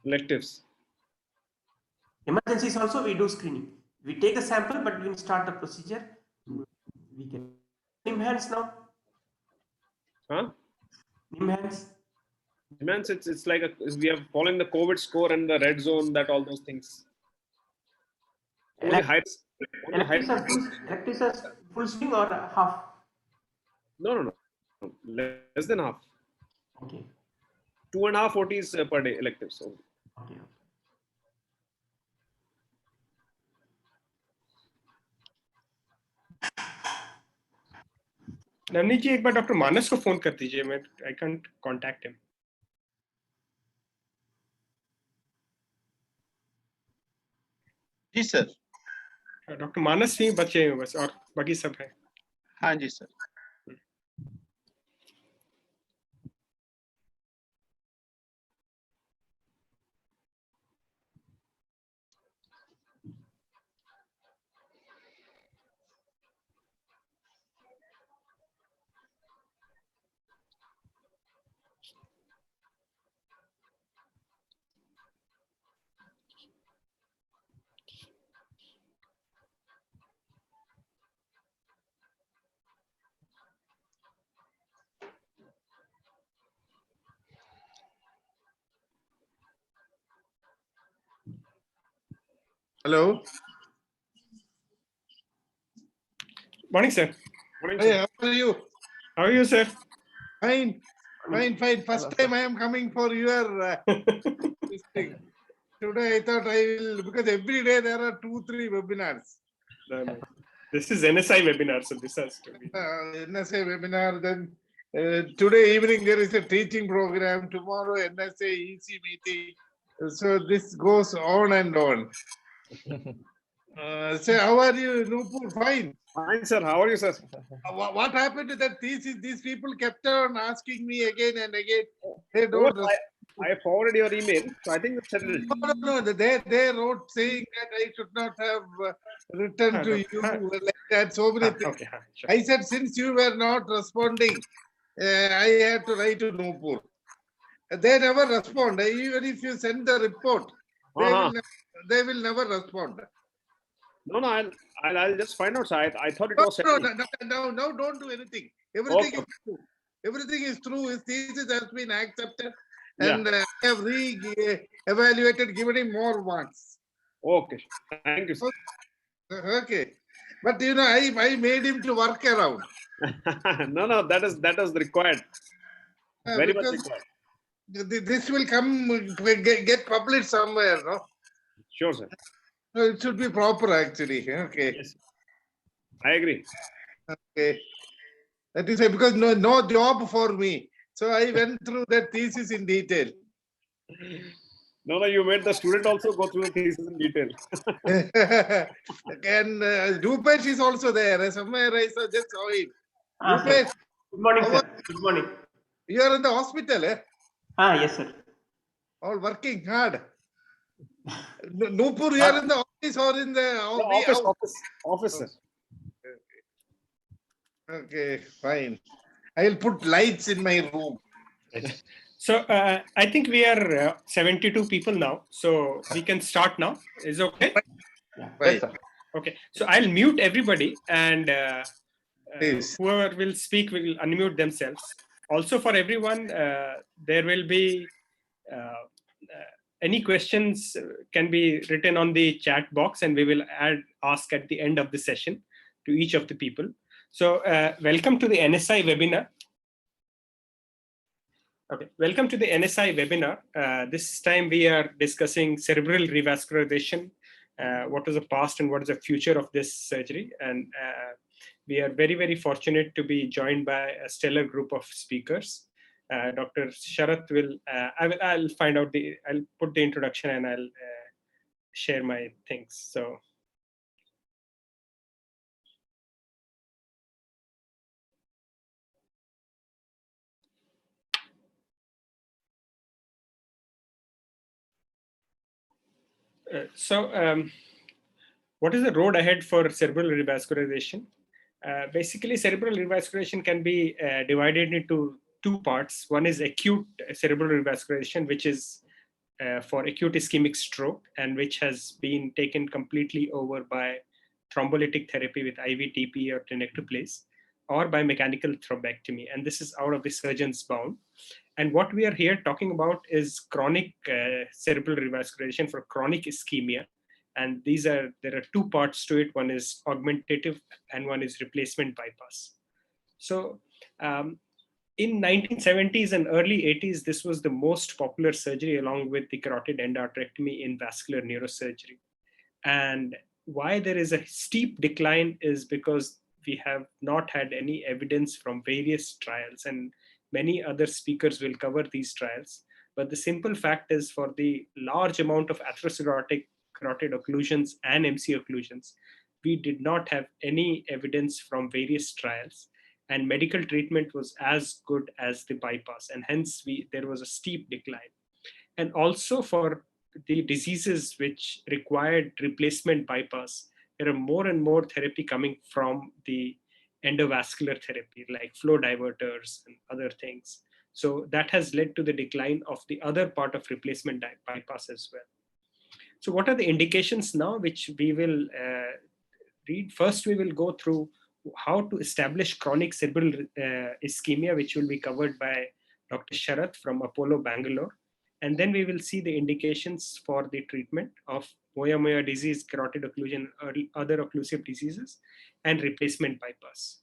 Electives. Emergencies also we do screening. We take the sample, but when we start the procedure, we get NIMHANS now. Huh? NIMHANS. Demands it's like we are following the COVID score and the red zone, that all those things. Only high. Electives are full swing or half? No. Less than half. Okay. 2.5 OTs per day electives. Okay. Navneet जी एक बार doctor मानस को phone कर दीजिए, मैं I can't contact him. जी sir. Doctor Manas ही बचे हैं बस, और बाकी सब हैं. हाँ जी sir. Hello. Morning, sir. Morning, Hey, sir. how are you? How are you, sir? Fine. First time I am coming for your this thing. Today I thought I will, because every day there are 2-3 webinars. No. This is NSI webinar, so this has to be. NSA webinar, then today evening there is a teaching program, tomorrow NSA EC meeting. So this goes on and on. So how are you, Nupur? Fine. Fine, sir. How are you, sir? What happened to that thesis? These people kept on asking me again and again. They don't. I forwarded your email, so I think it's settled. No. They wrote saying that I should not have written to you like that. So many things. Okay, sure. I said, since you were not responding, I had to write to Nupur. They never respond. Even if you send the report, they will never respond. No, I'll just find out. So I thought it was settled. No, don't do anything. Everything is true. Everything is true. His thesis has been accepted, and I have re-evaluated, given him more marks. Okay, thank you, sir. Okay, but you know, I made him to work around. No, that is required. Very much required. This will get published somewhere, no? Sure, sir. So it should be proper, actually. Okay. Yes. I agree. Okay. That is because no job for me. So I went through that thesis in detail. No, you made the student also go through the thesis in detail. And Rupesh is also there. Somewhere I just saw him. Rupesh, good morning, sir. Good morning. You are in the hospital, eh? Yes, sir. All working hard. Nupur, you are in the office or in the office, sir. Okay, fine. I will put lights in my room. So I think we are 72 people now, so we can start now. Is okay? Right. Okay. So I'll mute everybody, and whoever will speak will unmute themselves. Also, for everyone, there will be any questions can be written on the chat box, and we will ask at the end of the session to each of the people. So welcome to the NSI webinar. Okay, welcome to the NSI webinar. This time we are discussing cerebral revascularization, what is the past and what is the future of this surgery. And we are very, very fortunate to be joined by a stellar group of speakers. Dr. Sharath will, I'll find out I'll put the introduction and I'll share my things. So. What is the road ahead for cerebral revascularization? Basically, cerebral revascularization can be divided into two parts. One is acute cerebral revascularization, which is for acute ischemic stroke, and which has been taken completely over by thrombolytic therapy with IV TP or tenecteplase, or by mechanical thrombectomy. And this is out of the surgeon's bound. And what we are here talking about is chronic cerebral revascularization for chronic ischemia. And there are two parts to it. One is augmentative and one is replacement bypass. So in 1970s and early 80s, this was the most popular surgery along with the carotid endarterectomy in vascular neurosurgery. And why there is a steep decline is because we have not had any evidence from various trials, and many other speakers will cover these trials. But the simple fact is, for the large amount of atherosclerotic carotid occlusions and MC occlusions, we did not have any evidence from various trials, and medical treatment was as good as the bypass, and hence there was a steep decline. And also for the diseases which required replacement bypass, there are more and more therapy coming from the endovascular therapy, like flow diverters and other things. So that has led to the decline of the other part of replacement bypass as well. So what are the indications now, which we will read? First, we will go through how to establish chronic cerebral ischemia, which will be covered by Dr. Sharath from Apollo Bangalore. And then we will see the indications for the treatment of moya-moya disease, carotid occlusion, or other occlusive diseases, and replacement bypass.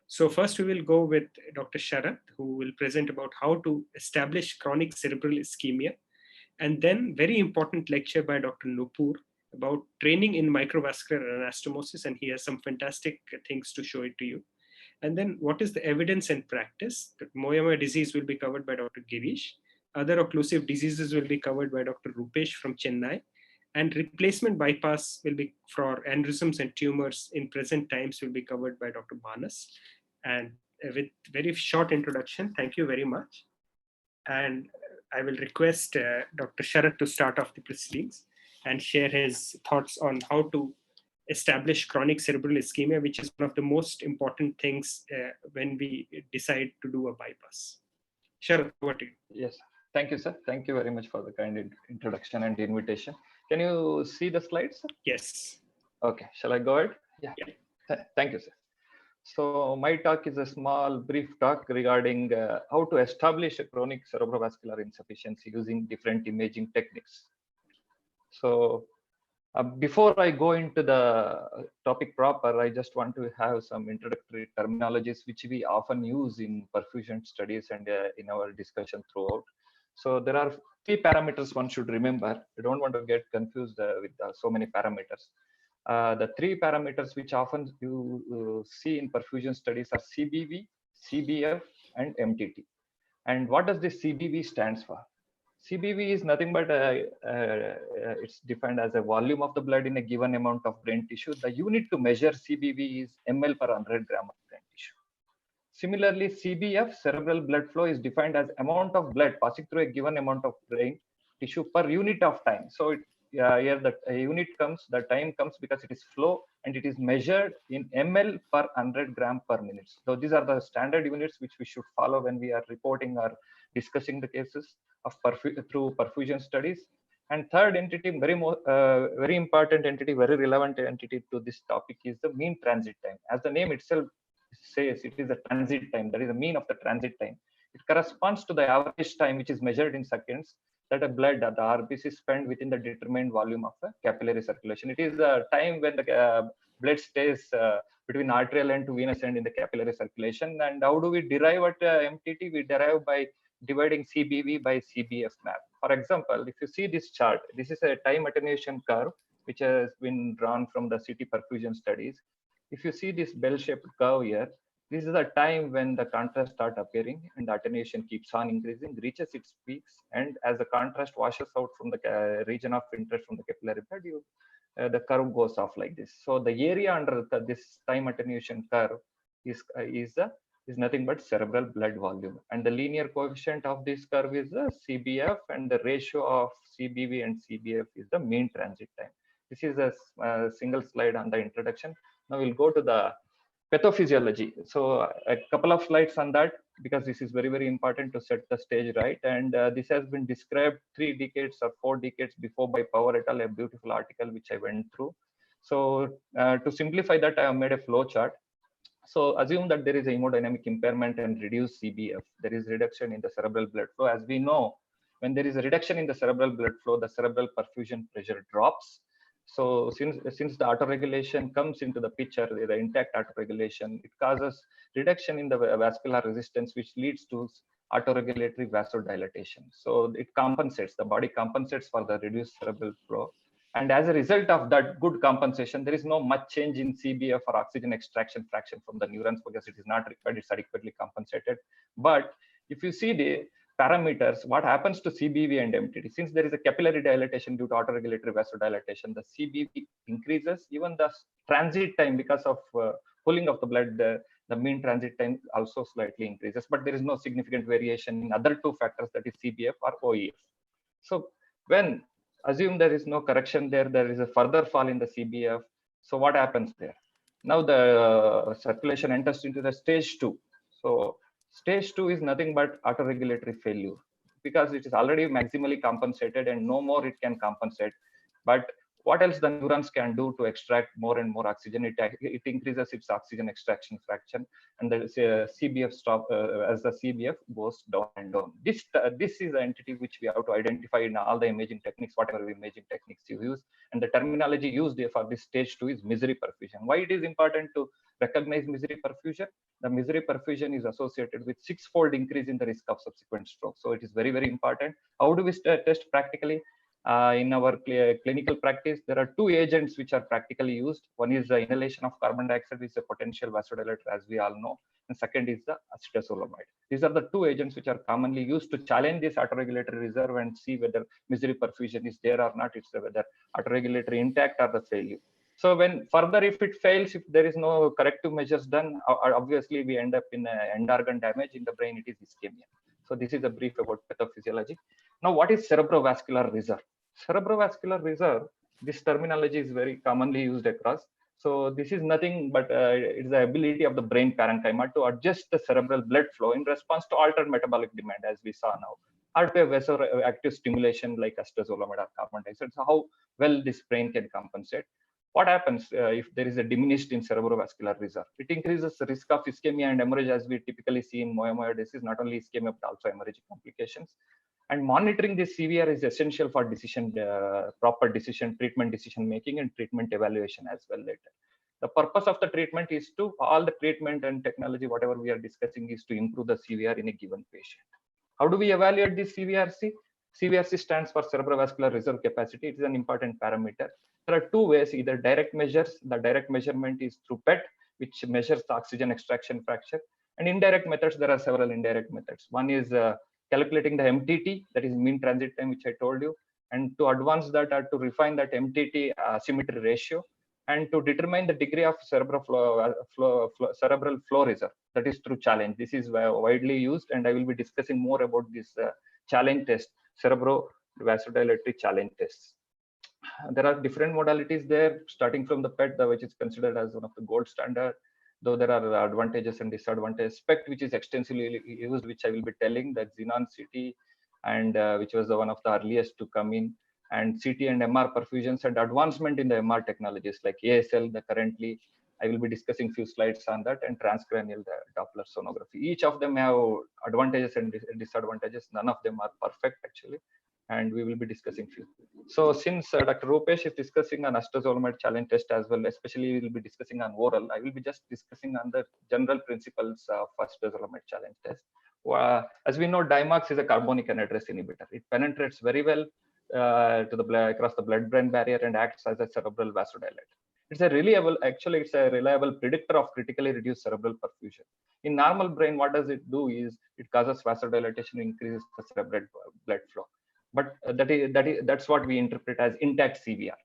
So first we will go with Dr. Sharath, who will present about how to establish chronic cerebral ischemia. And then very important lecture by Dr. Nupur about training in microvascular anastomosis, and he has some fantastic things to show it to you. And then what is the evidence and practice? Moya-moya disease will be covered by Dr. Girish. Other occlusive diseases will be covered by Dr. Rupesh from Chennai. And replacement bypass will be for aneurysms and tumors in present times will be covered by Dr. Manas. And with very short introduction, thank you very much. And I will request Dr. Sharath to start off the proceedings and share his thoughts on how to establish chronic cerebral ischemia, which is one of the most important things when we decide to do a bypass. Sharath, over to you. Yes, thank you, sir. Thank you very much for the kind introduction and invitation. Can you see the slides, sir? Yes. Okay, shall I go ahead? Yeah. Thank you, sir. So my talk is a small, brief talk regarding how to establish a chronic cerebrovascular insufficiency using different imaging techniques. So before I go into the topic proper, I just want to have some introductory terminologies which we often use in perfusion studies and in our discussion throughout. So there are 3 parameters one should remember. I don't want to get confused with so many parameters. The 3 parameters which often you see in perfusion studies are CBV, CBF, and MTT. And what does this CBV stands for? CBV is nothing but it's defined as a volume of the blood in a given amount of brain tissue. The unit to measure CBV is ml per 100 gram of brain tissue. Similarly, CBF, cerebral blood flow, is defined as amount of blood passing through a given amount of brain tissue per unit of time. So here the unit comes, the time comes because it is flow and it is measured in ml per 100 gram per minute. So these are the standard units which we should follow when we are reporting or discussing the cases of through perfusion studies. And third entity, very important entity, very relevant entity to this topic is the mean transit time. As the name itself says, it is a transit time. That is the mean of the transit time. It corresponds to the average time which is measured in seconds that a blood, the RBC, spend within the determined volume of a capillary circulation. It is the time when the blood stays between arterial end to venous end in the capillary circulation. And how do we derive at MTT? We derive by dividing CBV by CBF map. For example, if you see this chart, this is a time attenuation curve which has been drawn from the CT perfusion studies. If you see this bell-shaped curve here, this is the time when the contrast start appearing and the attenuation keeps on increasing, reaches its peaks, and as the contrast washes out from the region of interest from the capillary bed, the curve goes off like this. So the area under this time attenuation curve is nothing but cerebral blood volume, and the linear coefficient of this curve is the CBF, and the ratio of CBV and CBF is the mean transit time. This is a single slide on the introduction. Now we'll go to the pathophysiology. So a couple of slides on that, because this is very, very important to set the stage right. And this has been described 3 decades or 4 decades before by Power et al., a beautiful article which I went through. So to simplify that, I have made a flow chart. So assume that there is a hemodynamic impairment and reduced CBF. There is reduction in the cerebral blood flow. As we know, when there is a reduction in the cerebral blood flow, the cerebral perfusion pressure drops. So since the autoregulation comes into the picture, the intact autoregulation, it causes reduction in the vascular resistance, which leads to autoregulatory vasodilation. So it compensates, the body compensates for the reduced cerebral flow. And as a result of that good compensation, there is no much change in CBF or oxygen extraction fraction from the neurons because it is not required, it's adequately compensated. But if you see the parameters, what happens to CBV and MTT? Since there is a capillary dilatation due to autoregulatory vasodilation, the CBV increases, even the transit time because of pulling of the blood, the mean transit time also slightly increases, but there is no significant variation in other 2 factors, that is CBF or OEF. So when assume there is no correction there, there is a further fall in the CBF. So what happens there? Now the circulation enters into the stage 2. So stage 2 is nothing but autoregulatory failure because it is already maximally compensated and no more it can compensate. But what else the neurons can do to extract more and more oxygen? It increases its oxygen extraction fraction, and the CBF stop as the CBF goes down and down. This is the entity which we have to identify in all the imaging techniques, whatever imaging techniques you use. And the terminology used for this stage 2 is misery perfusion. Why it is important to recognize misery perfusion? The misery perfusion is associated with 6-fold increase in the risk of subsequent stroke. So it is very, very important. How do we test practically? In our clinical practice, there are 2 agents which are practically used. One is the inhalation of carbon dioxide, which is a potential vasodilator, as we all know. And second is the acetazolamide. These are the 2 agents which are commonly used to challenge this autoregulatory reserve and see whether misery perfusion is there or not. It's whether autoregulatory intact or the failure. So when further, if it fails, if there is no corrective measures done, obviously we end up in end organ damage in the brain. It is ischemia. So this is a brief about pathophysiology. Now, what is cerebrovascular reserve? Cerebrovascular reserve, this terminology is very commonly used across. So this is nothing but it is the ability of the brain parenchyma to adjust the cerebral blood flow in response to altered metabolic demand, as we saw now, or to a vasoactive stimulation like acetazolamide or carbon dioxide. So how well this brain can compensate. What happens if there is a diminished in cerebrovascular reserve? It increases the risk of ischemia and hemorrhage, as we typically see in moyamoya disease, not only ischemia but also hemorrhagic complications. And monitoring this CVR is essential for proper treatment decision making and treatment evaluation as well later. The purpose of the treatment is to, all the treatment and technology, whatever we are discussing, is to improve the CVR in a given patient. How do we evaluate this CVRC? CVRC stands for cerebrovascular reserve capacity. It is an important parameter. There are 2 ways, either direct measures. The direct measurement is through PET, which measures the oxygen extraction fraction. And indirect methods, there are several indirect methods. One is calculating the MTT, that is mean transit time, which I told you. And to advance that, to refine that MTT symmetry ratio, and to determine the degree of cerebral flow reserve, that is through challenge. This is widely used, and I will be discussing more about this challenge test, cerebrovasodilatory challenge tests. There are different modalities there, starting from the PET, which is considered as one of the gold standard, though there are advantages and disadvantages. SPECT, which is extensively used, which I will be telling, that Xenon CT, and which was one of the earliest to come in, and CT and MR perfusions, and advancement in the MR technologies like ASL, currently I will be discussing few slides on that, and transcranial Doppler sonography. Each of them have advantages and disadvantages. None of them are perfect actually, and we will be discussing few. So since Dr. Rupesh is discussing an acetazolamide challenge test as well, especially we will be discussing on oral, I will be just discussing on the general principles of acetazolamide challenge test. As we know, Dimax is a carbonic anhydrase inhibitor. It penetrates very well to the blood, across the blood-brain barrier, and acts as a cerebral vasodilator. It's a reliable predictor of critically reduced cerebral perfusion. In normal brain, what does it do is it causes vasodilatation, increases the cerebral blood flow. But that's what we interpret as intact CVR.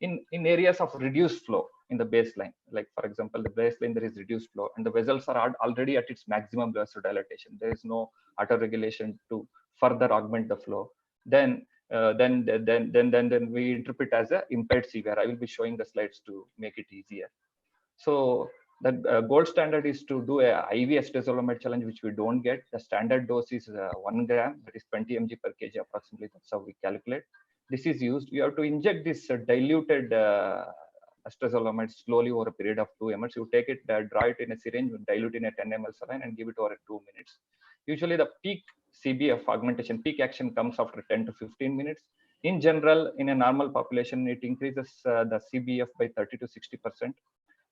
In areas of reduced flow in the baseline, like for example, the baseline there is reduced flow and the vessels are already at its maximum vasodilatation. There is no autoregulation to further augment the flow. Then we interpret as a impaired CVR. I will be showing the slides to make it easier. So The gold standard is to do a IV acetazolamide challenge, which we don't get. The standard dose is 1 gram, that is 20 mg per kg approximately. That's how we calculate. This is used. You have to inject this diluted acetazolamide slowly over a period of 2 ml. You take it, draw it in a syringe, dilute in a 10 ml saline, and give it over 2 minutes. Usually, the peak CBF augmentation, peak action comes after 10 to 15 minutes. In general, in a normal population, it increases the CBF by 30 to 60%.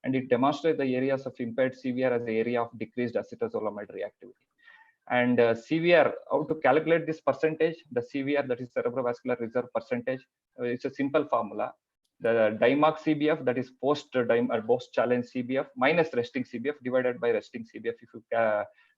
And it demonstrates the areas of impaired CVR as the area of decreased acetazolamide reactivity. And CVR, how to calculate this percentage? The CVR, that is cerebrovascular reserve percentage, it's a simple formula. The DIMARC CBF, that is post-challenge CBF, minus resting CBF divided by resting CBF. If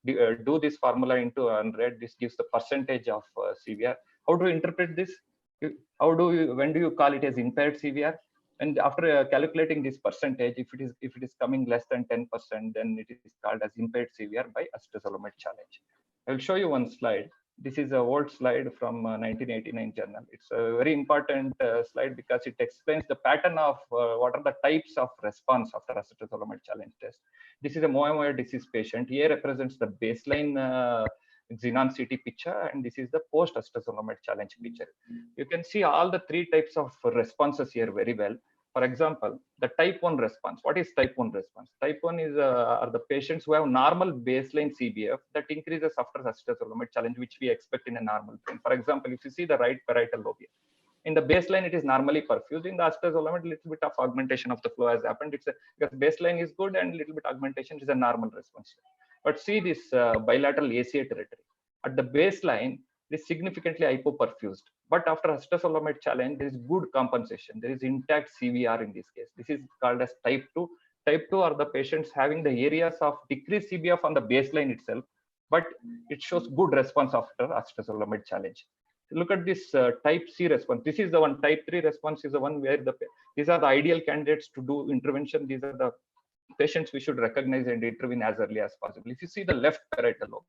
you do this formula into 100, this gives the percentage of CVR. How do you interpret this? When do you call it as impaired CVR? And after calculating this percentage, if it is coming less than 10%, then it is called as impaired CVR by acetazolamide challenge. I will show you one slide. This is an old slide from 1989 journal. It's a very important slide because it explains the pattern of what are the types of response after acetazolamide challenge test. This is a Moyamoya disease patient. Here represents the baseline xenon CT picture, and this is the post acetazolamide challenge picture. You can see all the 3 types of responses here very well. For example, the type 1 response. What is type 1 response? Type 1 is are the patients who have normal baseline CBF that increases after acetazolamide challenge, which we expect in a normal brain. For example, if you see the right parietal lobe here, in the baseline it is normally perfused. In the acetazolamide, little bit of augmentation of the flow has happened. Because baseline is good and little bit augmentation is a normal response. But see this bilateral ACA territory. At the baseline, it is significantly hypoperfused. But after acetazolamide challenge, there is good compensation. There is intact CVR in this case. This is called as type 2. Type 2 are the patients having the areas of decreased CBF on the baseline itself, but it shows good response after acetazolamide challenge. Look at this type C response. This is the one. Type 3 response is the one where these are the ideal candidates to do intervention. These are the patients we should recognize and intervene as early as possible. If you see the left parietal lobe,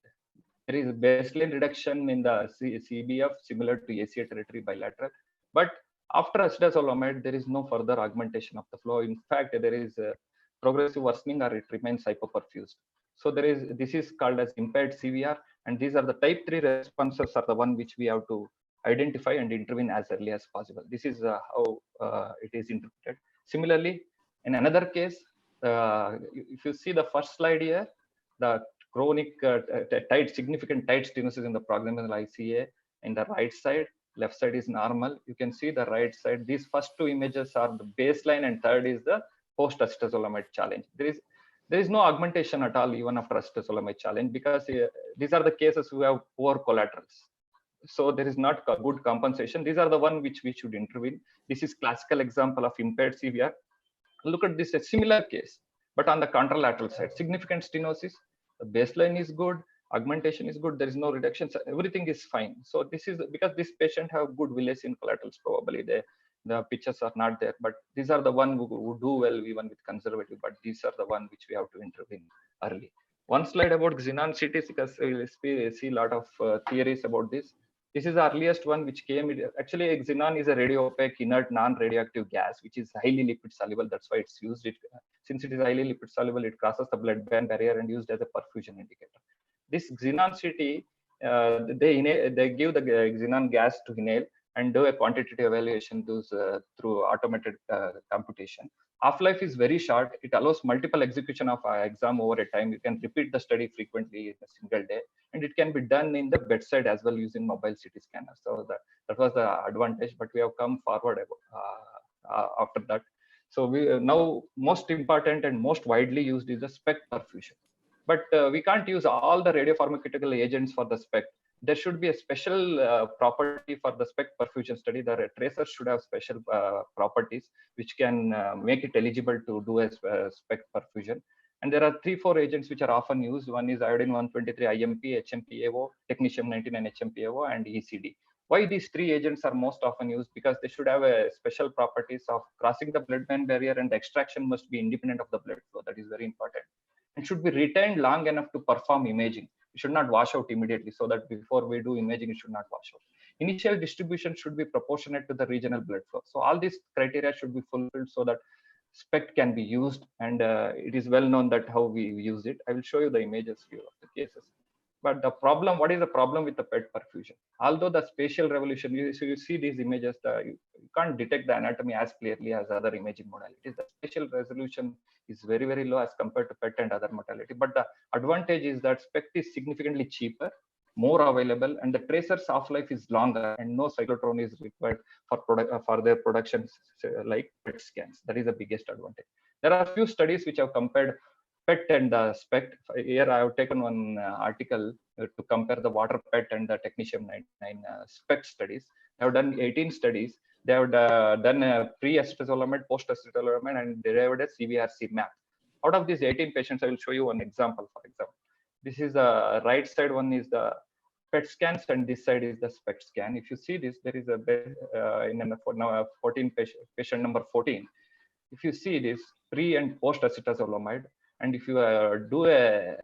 there is baseline reduction in the CBF similar to ACA territory bilateral. But after acetazolamide, there is no further augmentation of the flow. In fact, there is a progressive worsening or it remains hypoperfused. So this is called as impaired CVR. And these are the type 3 responses are the one which we have to identify and intervene as early as possible. This is how it is interpreted. Similarly, in another case, if you see the first slide here, the chronic significant tight stenosis in the proximal ICA in the right side, left side is normal. You can see the right side. These first 2 images are the baseline and third is the post acetazolamide challenge. There is no augmentation at all even after acetazolamide challenge because these are the cases who have poor collaterals. So there is not good compensation. These are the one which we should intervene. This is classical example of impaired CVR. Look at this, a similar case, but on the contralateral side, significant stenosis. The baseline is good, augmentation is good, there is no reduction, so everything is fine. So this is because this patient have good Willis in collaterals, probably the pictures are not there, but these are the one who do well even with conservative, but these are the one which we have to intervene early. One slide about xenon CT, because we see a lot of theories about this. This is the earliest one which came. Actually, xenon is a radio-opaque, inert, non-radioactive gas, which is highly lipid soluble. That's why it's used. Since it is highly lipid soluble, it crosses the blood-brain barrier and used as a perfusion indicator. This xenon CT, they give the xenon gas to inhale and do a quantitative evaluation through automated computation. Half-life is very short. It allows multiple execution of exam over a time. You can repeat the study frequently in a single day, and it can be done in the bedside as well using mobile CT scanner. So that was the advantage, but we have come forward after that. So we now most important and most widely used is the SPECT perfusion. But we can't use all the radiopharmaceutical agents for the SPECT. There should be a special property for the SPECT perfusion study. The tracer should have special properties which can make it eligible to do a SPECT perfusion. And there are 3-4 agents which are often used. One is iodine-123 IMP, HMPAO, technetium-99 HMPAO, and ECD. Why these 3 agents are most often used? Because they should have a special properties of crossing the blood-brain barrier, and the extraction must be independent of the blood flow. That is very important. And should be retained long enough to perform imaging. It should not wash out immediately, so that before we do imaging, it should not wash out. Initial distribution should be proportionate to the regional blood flow. So all these criteria should be fulfilled so that SPECT can be used, and it is well known that how we use it. I will show you the images few of the cases. But the problem, what is the problem with the PET perfusion? Although the spatial resolution, so you see these images, you can't detect the anatomy as clearly as other imaging modalities. The spatial resolution is very, very low as compared to PET and other modality. But the advantage is that SPECT is significantly cheaper, more available, and the tracer's half-life is longer, and no cyclotron is required for their production like PET scans. That is the biggest advantage. There are a few studies which have compared PET and the SPECT. Here I have taken one article to compare the water PET and the technetium-99 SPECT studies. They have done 18 studies. They have done a pre-acetazolamide, post-acetazolamide, and derived a CVRC map. Out of these 18 patients, I will show you one example. For example, this is the right side one is the PET scans, and this side is the SPECT scan. If you see this, there is a bed in now 14 patient number 14. If you see this pre and post acetazolamide, and if you do a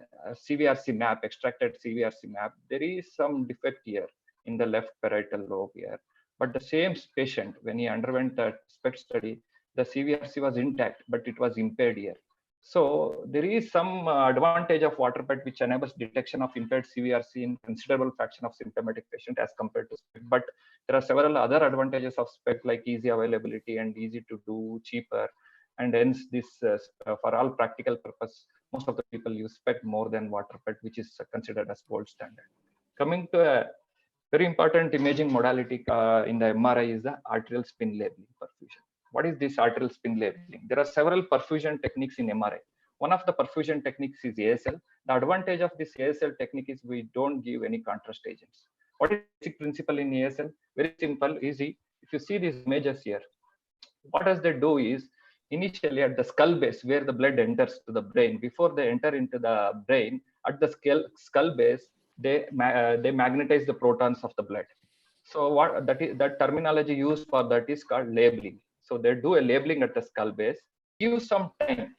CVRC map, extracted CVRC map, there is some defect here in the left parietal lobe here. But the same patient, when he underwent a SPECT study, the CVRC was intact, but it was impaired here. So there is some advantage of water PET which enables detection of impaired CVRC in considerable fraction of symptomatic patient as compared to SPECT. But there are several other advantages of SPECT like easy availability and easy to do, cheaper. And hence this, for all practical purpose, most of the people use SPECT more than water PET, which is considered as gold standard. Coming to a very important imaging modality in the MRI is the arterial spin labeling perfusion. What is this arterial spin labeling? There are several perfusion techniques in MRI. One of the perfusion techniques is ASL. The advantage of this ASL technique is we don't give any contrast agents. What is the basic principle in ASL? Very simple, easy. If you see these images here, what does they do is, initially at the skull base where the blood enters to the brain, before they enter into the brain, at the skull base, they magnetize the protons of the blood. So what that terminology used for that is called labeling. So they do a labeling at the skull base, give some time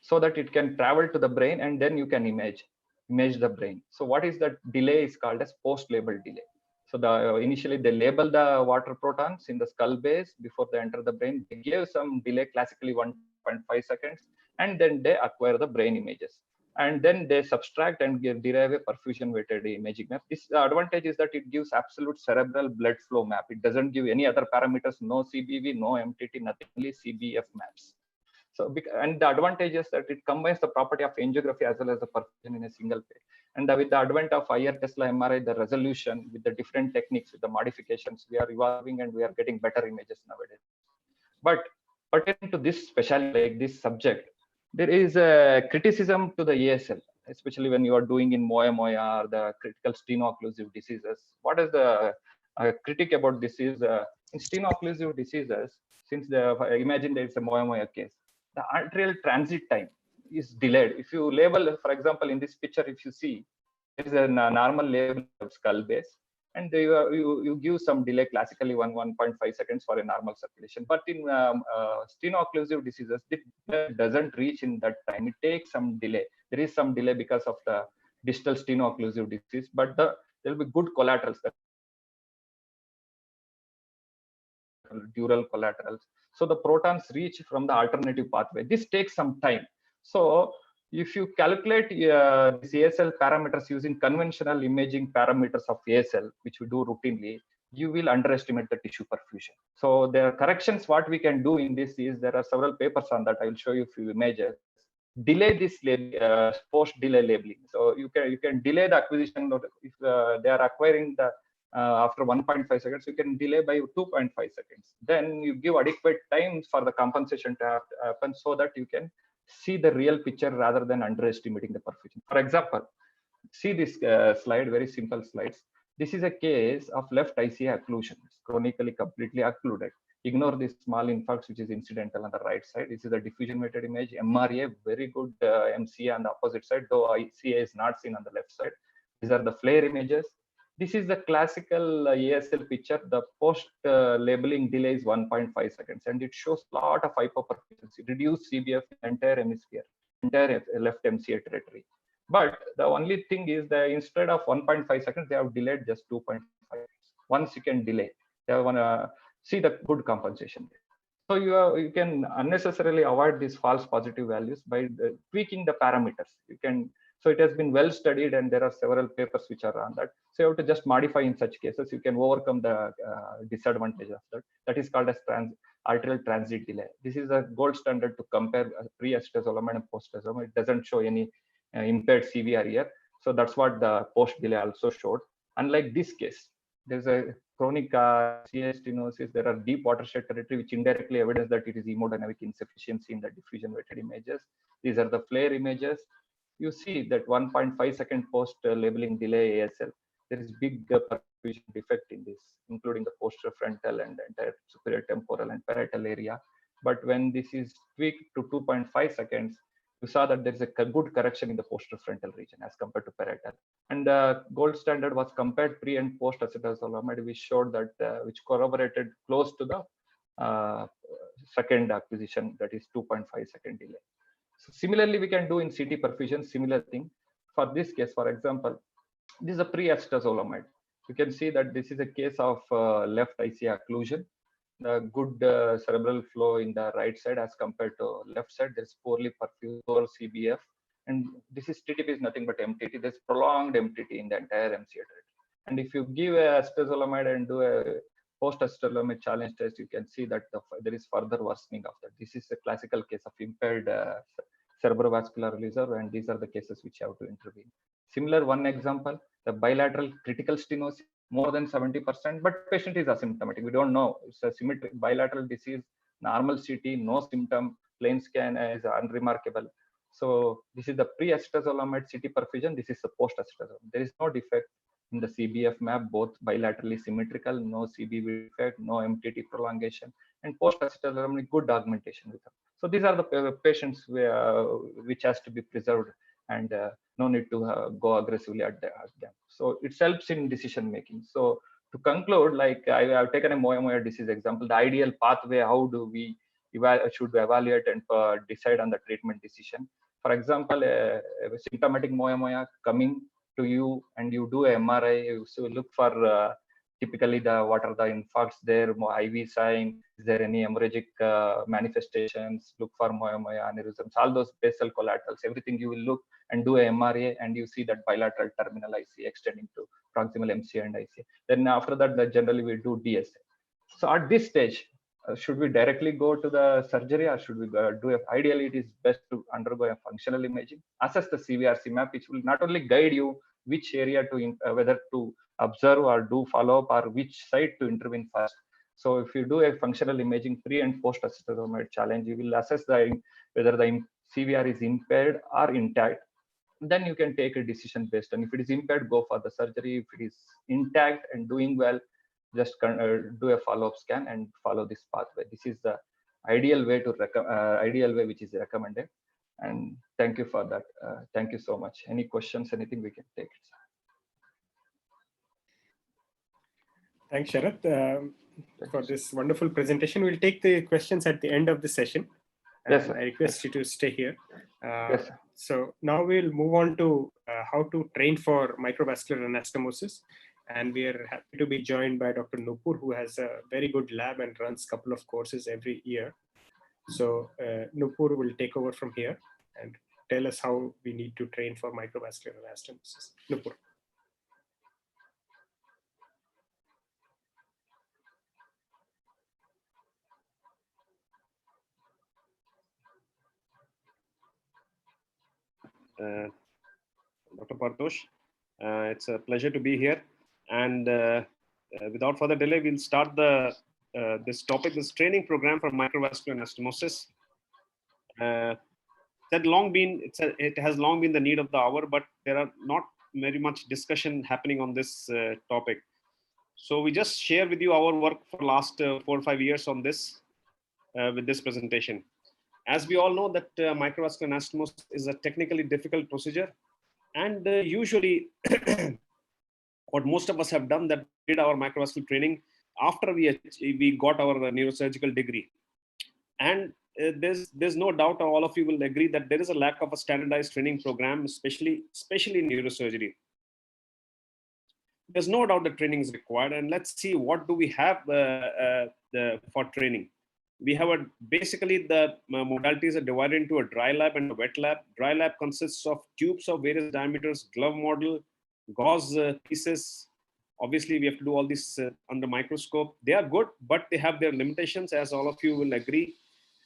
so that it can travel to the brain, and then you can image the brain. So what is that delay is called as post-label delay. So initially they label the water protons in the skull base before they enter the brain. They give some delay, classically 1.5 seconds, and then they acquire the brain images. And then they subtract and derive a perfusion weighted imaging map. This advantage is that it gives absolute cerebral blood flow map. It doesn't give any other parameters, no CBV, no MTT, nothing, only CBF maps. So, and the advantage is that it combines the property of angiography as well as the perfusion in a single page. And with the advent of higher Tesla MRI, the resolution with the different techniques, with the modifications, we are evolving and we are getting better images nowadays. But pertaining to this specialty, like this subject, there is a criticism to the ASL, especially when you are doing in Moya or the critical steno-occlusive diseases. What is the critique about this is in steno-occlusive diseases, since imagine there is a Moya case, the arterial transit time is delayed. If you label, for example, in this picture, if you see, there is a normal label of skull base, and you give some delay, classically 1.5 seconds for a normal circulation. But in steno-occlusive diseases, it doesn't reach in that time. It takes some delay. There is some delay because of the distal steno-occlusive disease, but there will be good collaterals, dural collaterals. So the protons reach from the alternative pathway. This takes some time. So if you calculate these ASL parameters using conventional imaging parameters of ASL, which we do routinely, you will underestimate the tissue perfusion. So there are corrections. What we can do in this is, there are several papers on that. I will show you a few images. Delay this post-delay labeling. So you can delay the acquisition. If they are acquiring the after 1.5 seconds, you can delay by 2.5 seconds. Then you give adequate time for the compensation to happen so that you can see the real picture rather than underestimating the perfusion. For example, see this slide, very simple slides. This is a case of left ICA occlusion. It's chronically completely occluded. Ignore this small infarct, which is incidental on the right side. This is a diffusion weighted image. MRA, very good MCA on the opposite side, though ICA is not seen on the left side. These are the flare images. This is the classical ASL picture. The post labeling delay is 1.5 seconds, and it shows a lot of hypoperfusion, reduced CBF entire hemisphere, entire left MCA territory. But the only thing is that instead of 1.5 seconds, they have delayed just 2.5 seconds. Once you can delay, they want to see the good compensation. So you can unnecessarily avoid these false positive values by tweaking the parameters. You can, so it has been well studied, and there are several papers which are on that. So you have to just modify in such cases. You can overcome the disadvantage of that. That is called as arterial transit delay. This is a gold standard to compare pre-acetazolamide and post-acetazolamide. It doesn't show any impaired CVR here. So that's what the post delay also showed. Unlike this case, there's a chronic CA stenosis. There are deep watershed territory, which indirectly evidence that it is hemodynamic insufficiency in the diffusion weighted images. These are the flare images. You see that 1.5 second post labeling delay ASL. There is big perfusion defect in this, including the posterior frontal and the entire superior temporal and parietal area. But when this is tweaked to 2.5 seconds, you saw that there is a good correction in the posterior frontal region as compared to parietal. And the gold standard was compared pre and post acetazolamide, which showed that which corroborated close to the second acquisition, that is 2.5 second delay. So similarly, we can do in CT perfusion, similar thing. For this case, for example, this is a pre-acetazolamide. You can see that this is a case of left IC occlusion. The good cerebral flow in the right side as compared to left side. There's poorly perfused CBF, and this is TTP is nothing but MTT. There's prolonged MTT in the entire MCA territory. And if you give a acetazolamide and do a post-acetazolamide challenge test, you can see that there is further worsening of that. This is a classical case of impaired cerebrovascular reserve, and these are the cases which have to intervene. Similar one example, the bilateral critical stenosis, more than 70%, but patient is asymptomatic. We don't know. It's a symmetric bilateral disease, normal CT, no symptom, plain scan is unremarkable. So this is the pre-acetazolamide CT perfusion. This is the post-acetazolamide. There is no defect in the CBF map, both bilaterally symmetrical, no CBV defect, no MTT prolongation, and post-acetazolamide good augmentation with them. So these are the patients which has to be preserved, and no need to go aggressively at them. So it helps in decision making. So to conclude, like I have taken a moyamoya disease example, the ideal pathway, how do we should evaluate and decide on the treatment decision. For example, a symptomatic moyamoya coming to you and you do a MRI, you look for typically what are the infarcts there, IV sign, is there any hemorrhagic manifestations, look for moyamoya aneurysms, all those basal collaterals, everything you will look and do a MRA, and you see that bilateral terminal IC extending to proximal MCA and IC. Then after that, generally we do DSA. So at this stage, should we directly go to the surgery, or should we do it? Ideally, it is best to undergo a functional imaging, assess the CVRC map, which will not only guide you which area to whether to observe or do follow up, or which site to intervene first. So if you do a functional imaging pre and post acetazolamide challenge, you will assess whether the CVR is impaired or intact. Then you can take a decision based on, if it is impaired, go for the surgery. If it is intact and doing well, just do a follow-up scan and follow this pathway. This is the ideal way which is recommended. And thank you for that. Thank you so much. Any questions, anything we can take? Thanks, Sharath, for this wonderful presentation. We'll take the questions at the end of the session. Yes, sir. I request you to stay here. Yes, sir. So now we'll move on to how to train for microvascular anastomosis. And we are happy to be joined by Dr. Nupur, who has a very good lab and runs a couple of courses every year. So Nupur will take over from here and tell us how we need to train for microvascular anastomosis. Nupur. Dr. Partosh, it's a pleasure to be here. And without further delay, we'll start this topic, this training program for microvascular anastomosis. It has long been the need of the hour, but there are not very much discussion happening on this topic. So we just share with you our work for last 4 or 5 years on this with this presentation. As we all know that microvascular anastomosis is a technically difficult procedure, and usually what most of us have done, that did our microvascular training after we got our neurosurgical degree. And there's no doubt, all of you will agree, that there is a lack of a standardized training program, especially in neurosurgery. There's no doubt that training is required, and let's see what do we have for training. We have basically the modalities are divided into a dry lab and a wet lab. Dry lab consists of tubes of various diameters, glove model, gauze pieces. Obviously, we have to do all this under microscope. They are good, but they have their limitations, as all of you will agree.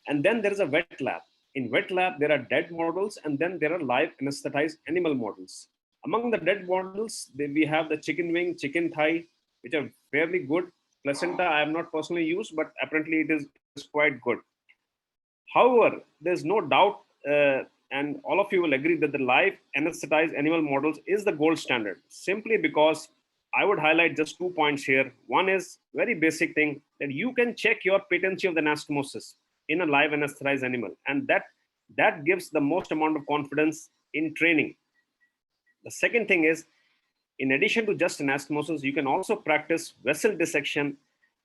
And then there is a wet lab. In wet lab, there are dead models, and then there are live anesthetized animal models. Among the dead models, we have the chicken wing, chicken thigh, which are fairly good. Placenta, I have not personally used, but apparently it is quite good. However, there's no doubt, and all of you will agree, that the live anesthetized animal models is the gold standard, simply because I would highlight just 2 points here. One is very basic thing, that you can check your patency of the anastomosis in a live anesthetized animal, and that gives the most amount of confidence in training. The second thing is, in addition to just anastomosis, you can also practice vessel dissection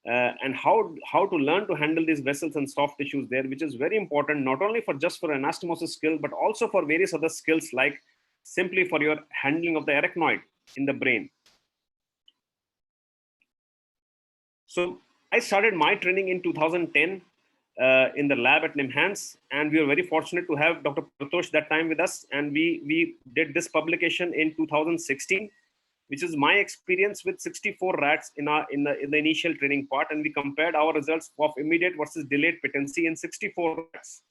and how to learn to handle these vessels and soft tissues there, which is very important, not only for just for anastomosis skill, but also for various other skills, like simply for your handling of the arachnoid in the brain. So I started my training in 2010 in the lab at NIMHANS, and we were very fortunate to have Dr. Partosh that time with us, and we did this publication in 2016, which is my experience with 64 rats in the initial training part, and we compared our results of immediate versus delayed patency in 64 rats.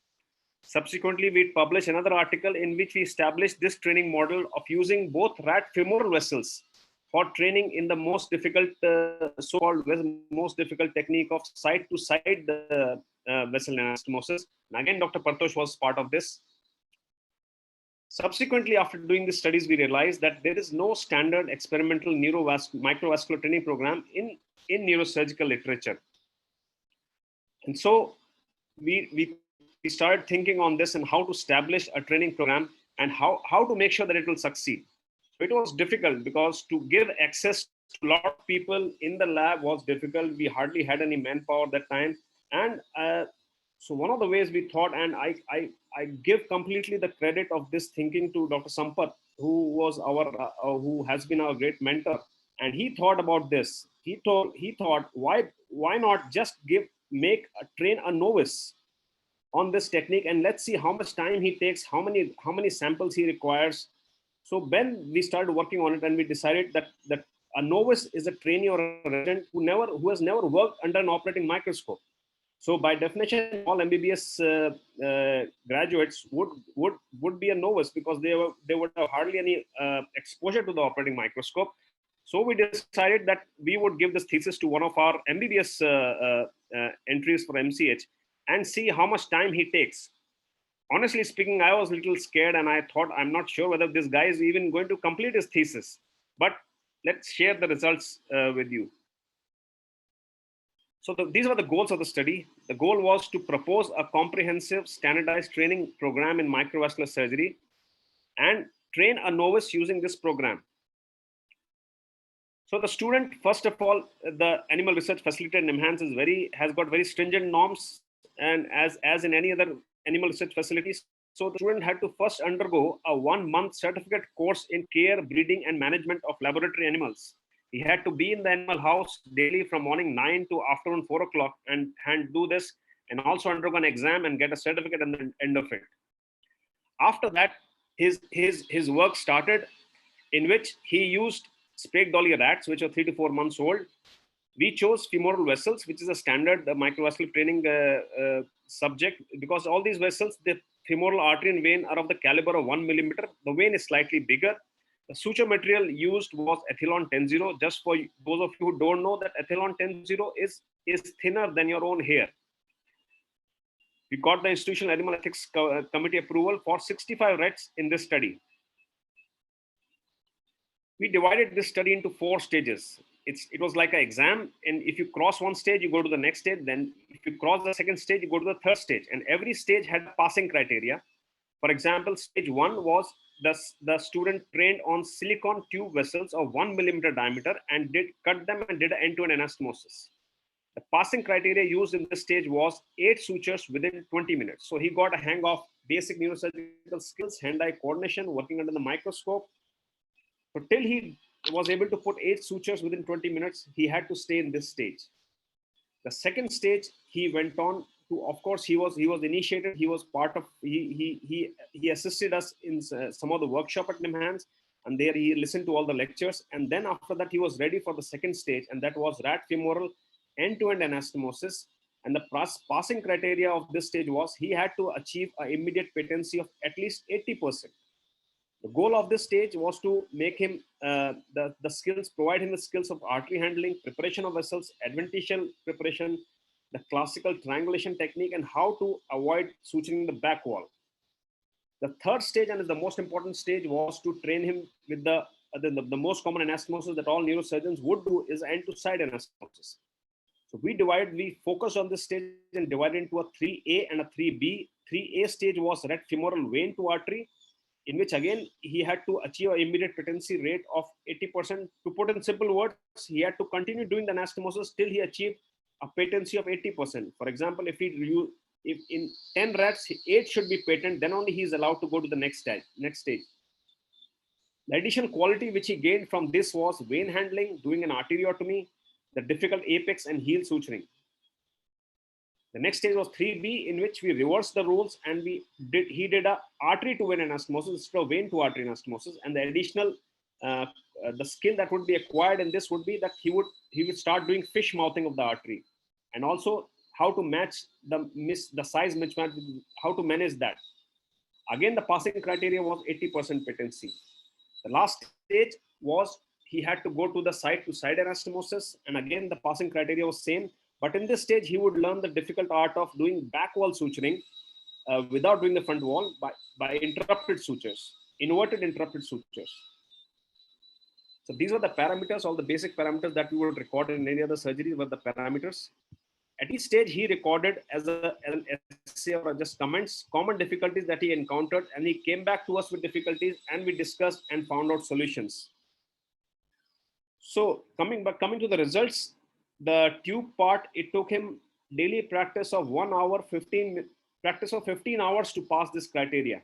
Subsequently, we published another article in which we established this training model of using both rat femoral vessels for training in the most difficult, so-called most difficult technique of side-to-side vessel anastomosis. And again, Dr. Partosh was part of this. Subsequently, after doing the studies, we realized that there is no standard experimental microvascular training program in neurosurgical literature. And so we started thinking on this and how to establish a training program and how to make sure that it will succeed. So it was difficult because to give access to a lot of people in the lab was difficult. We hardly had any manpower that time. And so one of the ways we thought, and I give completely the credit of this thinking to Dr. Sampath, who was who has been our great mentor, and he thought about this. He thought, why not just train a novice on this technique, and let's see how much time he takes, how many samples he requires. So when we started working on it, and we decided that a novice is a trainee or a resident who has never worked under an operating microscope. So by definition, all MBBS graduates would be a novice, because they would have hardly any exposure to the operating microscope. So we decided that we would give this thesis to one of our MBBS entries for MCH and see how much time he takes. Honestly speaking, I was a little scared, and I thought, I'm not sure whether this guy is even going to complete his thesis. But let's share the results with you. So these were the goals of the study. The goal was to propose a comprehensive standardized training program in microvascular surgery and train a novice using this program. So the student, first of all, the animal research facility at NIMHANS has got very stringent norms, and as in any other animal research facilities. So the student had to first undergo a 1-month certificate course in care, breeding, and management of laboratory animals. He had to be in the animal house daily from morning 9 to afternoon 4 o'clock and do this, and also undergo an exam and get a certificate at the end of it. After that, his work started, in which he used Sprague Dawley rats, which are 3 to 4 months old. We chose femoral vessels, which is a standard microvascular training subject, because all these vessels, the femoral artery and vein are of the caliber of 1 millimeter. The vein is slightly bigger. The suture material used was Ethylon 10-0. Just for those of you who don't know, that Ethylon 10-0 is thinner than your own hair. We got the Institutional Animal Ethics Committee approval for 65 rats in this study. We divided this study into 4 stages. It was like an exam, and if you cross one stage, you go to the next stage. Then if you cross the second stage, you go to the third stage, and every stage had passing criteria. For example, stage 1 was the student trained on silicone tube vessels of 1 millimeter diameter and cut them and did an end-to-end anastomosis. The passing criteria used in this stage was 8 sutures within 20 minutes. So he got a hang of basic neurosurgical skills, hand-eye coordination, working under the microscope. So till he was able to put 8 sutures within 20 minutes, he had to stay in this stage. The second stage, he went on of course, he was initiated. He was part of, he assisted us in some of the workshop at NIMHANS, and there he listened to all the lectures. And then after that, he was ready for the second stage, and that was rat femoral end-to-end anastomosis. And the passing criteria of this stage was he had to achieve an immediate patency of at least 80%. The goal of this stage was to make him the skills, provide him the skills of artery handling, preparation of vessels, adventitial preparation, the classical triangulation technique, and how to avoid suturing the back wall. The third stage, and is the most important stage, was to train him with the most common anastomosis that all neurosurgeons would do, is end-to-side anastomosis. So we focused on this stage and divided into a 3A and a 3B. 3A stage was rat femoral vein to artery, in which again he had to achieve an immediate patency rate of 80%. To put in simple words, he had to continue doing the anastomosis till he achieved a patency of 80%. For example, if in 10 rats, 8 should be patent, then only he is allowed to go to the next stage. The additional quality which he gained from this was vein handling, doing an arteriotomy, the difficult apex and heel suturing. The next stage was 3B, in which we reversed the rules and he did a artery to vein anastomosis instead of vein to artery anastomosis. And the additional the skill that would be acquired in this would be that he would start doing fish mouthing of the artery, and also how to match the size mismatch, how to manage that. Again, the passing criteria was 80% patency. The last stage was he had to go to the side-to-side anastomosis, and again the passing criteria was same. But in this stage, he would learn the difficult art of doing back wall suturing without doing the front wall by interrupted sutures, inverted interrupted sutures. So these were the parameters, all the basic parameters that we would record in any other surgery were the parameters. At each stage, he recorded as an essay or just comments, common difficulties that he encountered, and he came back to us with difficulties, and we discussed and found out solutions. So coming to the results, the tube part, it took him daily practice of 1 hour, 15 hours to pass this criteria.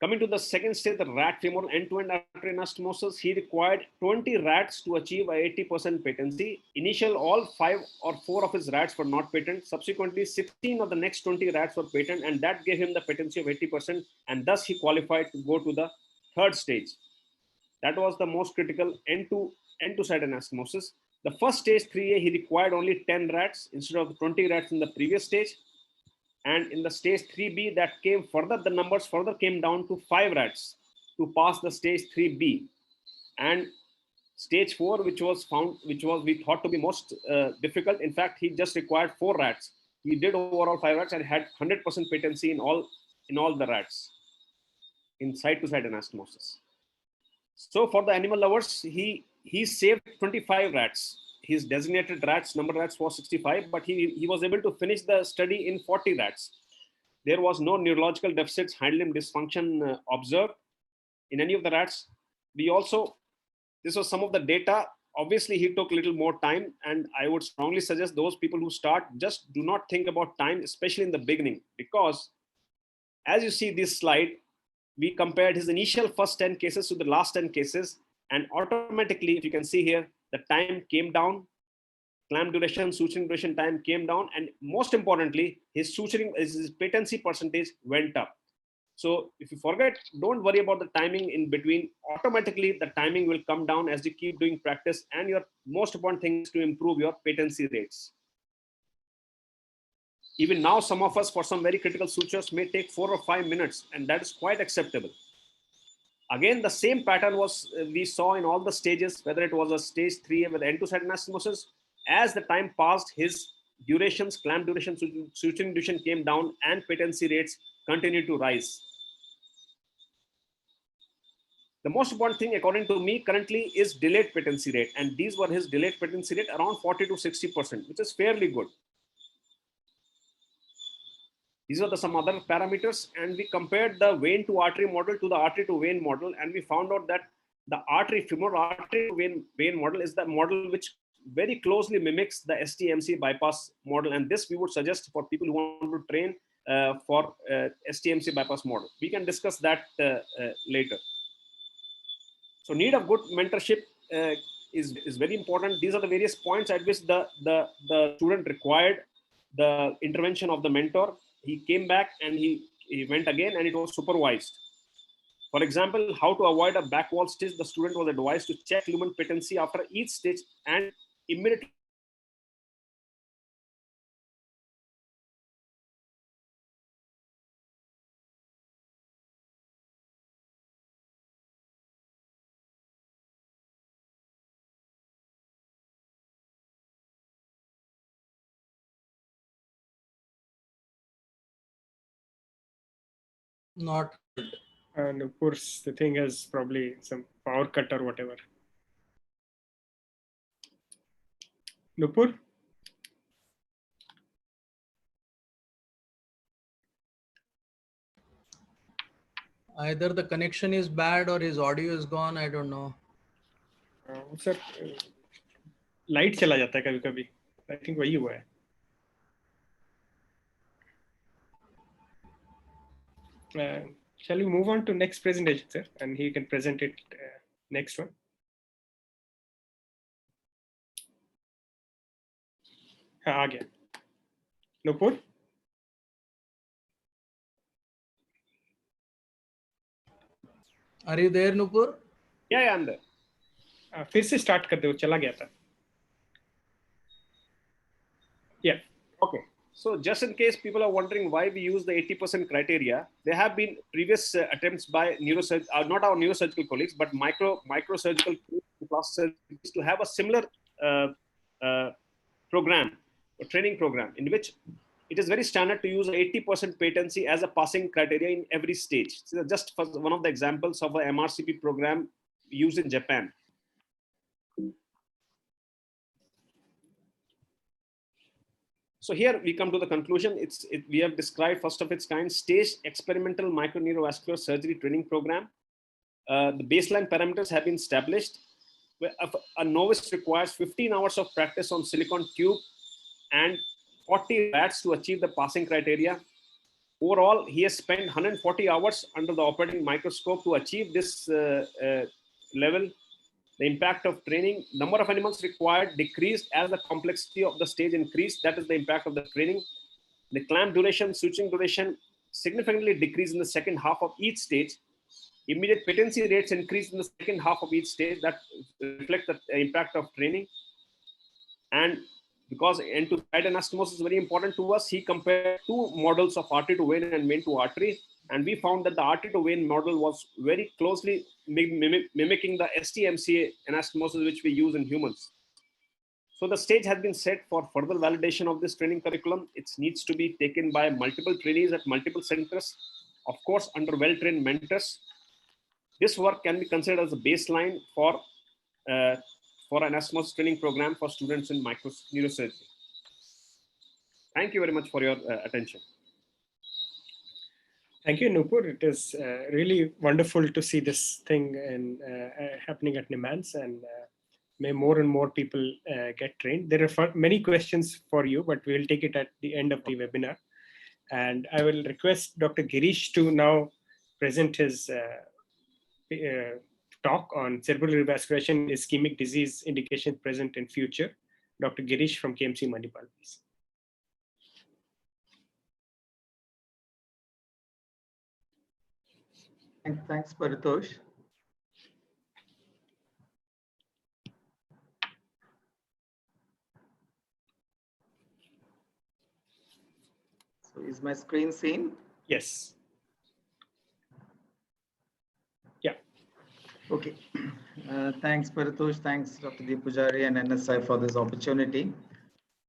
Coming to the second stage, the rat femoral end-to-end artery anastomosis, he required 20 rats to achieve a 80% patency. Initial, all 5 or 4 of his rats were not patent. Subsequently, 16 of the next 20 rats were patent, and that gave him the patency of 80%, and thus he qualified to go to the third stage. That was the most critical end-to-side anastomosis. The first stage, 3A, he required only 10 rats instead of the 20 rats in the previous stage. And in the stage 3B, that came further, the numbers further came down to 5 rats to pass the stage 3B. And stage 4, which we thought to be most difficult. In fact, he just required 4 rats. He did overall 5 rats and had 100% patency in all the rats in side-to-side anastomosis. So for the animal lovers, he saved 25 rats. His designated number of rats was 65, but he was able to finish the study in 40 rats. There was no neurological deficits, hind limb dysfunction observed in any of the rats. This was some of the data. Obviously, he took a little more time, and I would strongly suggest those people who start, just do not think about time, especially in the beginning, because as you see this slide, we compared his initial first 10 cases to the last 10 cases, and automatically, if you can see here, the time came down, clamp duration, suturing duration time came down, and most importantly, his patency percentage went up. So if you forget, don't worry about the timing in between. Automatically, the timing will come down as you keep doing practice, and your most important thing is to improve your patency rates. Even now, some of us, for some very critical sutures, may take 4 or 5 minutes, and that is quite acceptable. Again, the same pattern we saw in all the stages, whether it was a stage 3 with end-to-side anastomosis. As the time passed, his durations, clamp duration, suturing duration came down, and patency rates continued to rise. The most important thing, according to me, currently is delayed patency rate, and these were his delayed patency rate around 40 to 60%, which is fairly good. These are some other parameters, and we compared the vein to artery model to the artery to vein model, and we found out that the femoral artery to vein model is the model which very closely mimics the STMC bypass model, and this we would suggest for people who want to train for STMC bypass model. We can discuss that later. So need of good mentorship. is very important. These are the various points at which the student required the intervention of the mentor. He came back and he went again, and it was supervised. For example, how to avoid a back wall stitch, the student was advised to check lumen patency after each stitch and immediately Not And of course, the thing has probably some power cut or whatever. Nupur? either the connection is bad or his audio is gone. I don't know. Sir light चला जाता है कभी-कभी. I think वही हुआ है. Shall we move on to next presentation, sir? And he can present it next one. हाँ आ गया. Nupur? Are you there, Nupur? yeah, I'm there. फिर से start कर दे, वो चला गया था. Yeah. Okay. So just in case people are wondering why we use the 80% criteria, there have been previous attempts by not our neurosurgical colleagues, but microsurgical surgeons to have a similar program, a training program, in which it is very standard to use 80% patency as a passing criteria in every stage. So just for one of the examples of a MRCP program used in Japan. So here we come to the conclusion. We have described first of its kind staged experimental microneurovascular surgery training program. The baseline parameters have been established. A novice requires 15 hours of practice on silicone tube and 40 rats to achieve the passing criteria. Overall, he has spent 140 hours under the operating microscope to achieve this level. The impact of training, number of animals required decreased as the complexity of the stage increased. That is the impact of the training. The clamp duration, suturing duration significantly decreased in the second half of each stage. Immediate patency rates increased in the second half of each stage. That reflects the impact of training. And because end-to-side anastomosis is very important to us, he compared two models of artery to vein and vein to artery. And we found that the artery to vein model was very closely mimicking the STMCA anastomosis, which we use in humans. So the stage has been set for further validation of this training curriculum. It needs to be taken by multiple trainees at multiple centers, of course, under well-trained mentors. This work can be considered as a baseline for anastomosis training program for students in neurosurgery. Thank you very much for your attention. Thank you, Nupur. It is really wonderful to see this thing happening at NIMANS, and may more and more people get trained. There are many questions for you, but we'll take it at the end of the webinar. And I will request Dr. Girish to now present his talk on cerebral revascularization, ischemic disease indication present and future. Dr. Girish from KMC Manipal, please. Thanks, Paritosh. So is my screen seen? Yes. Yeah. Okay. Thanks, Paritosh. Thanks, Dr. Deepujari and NSI for this opportunity.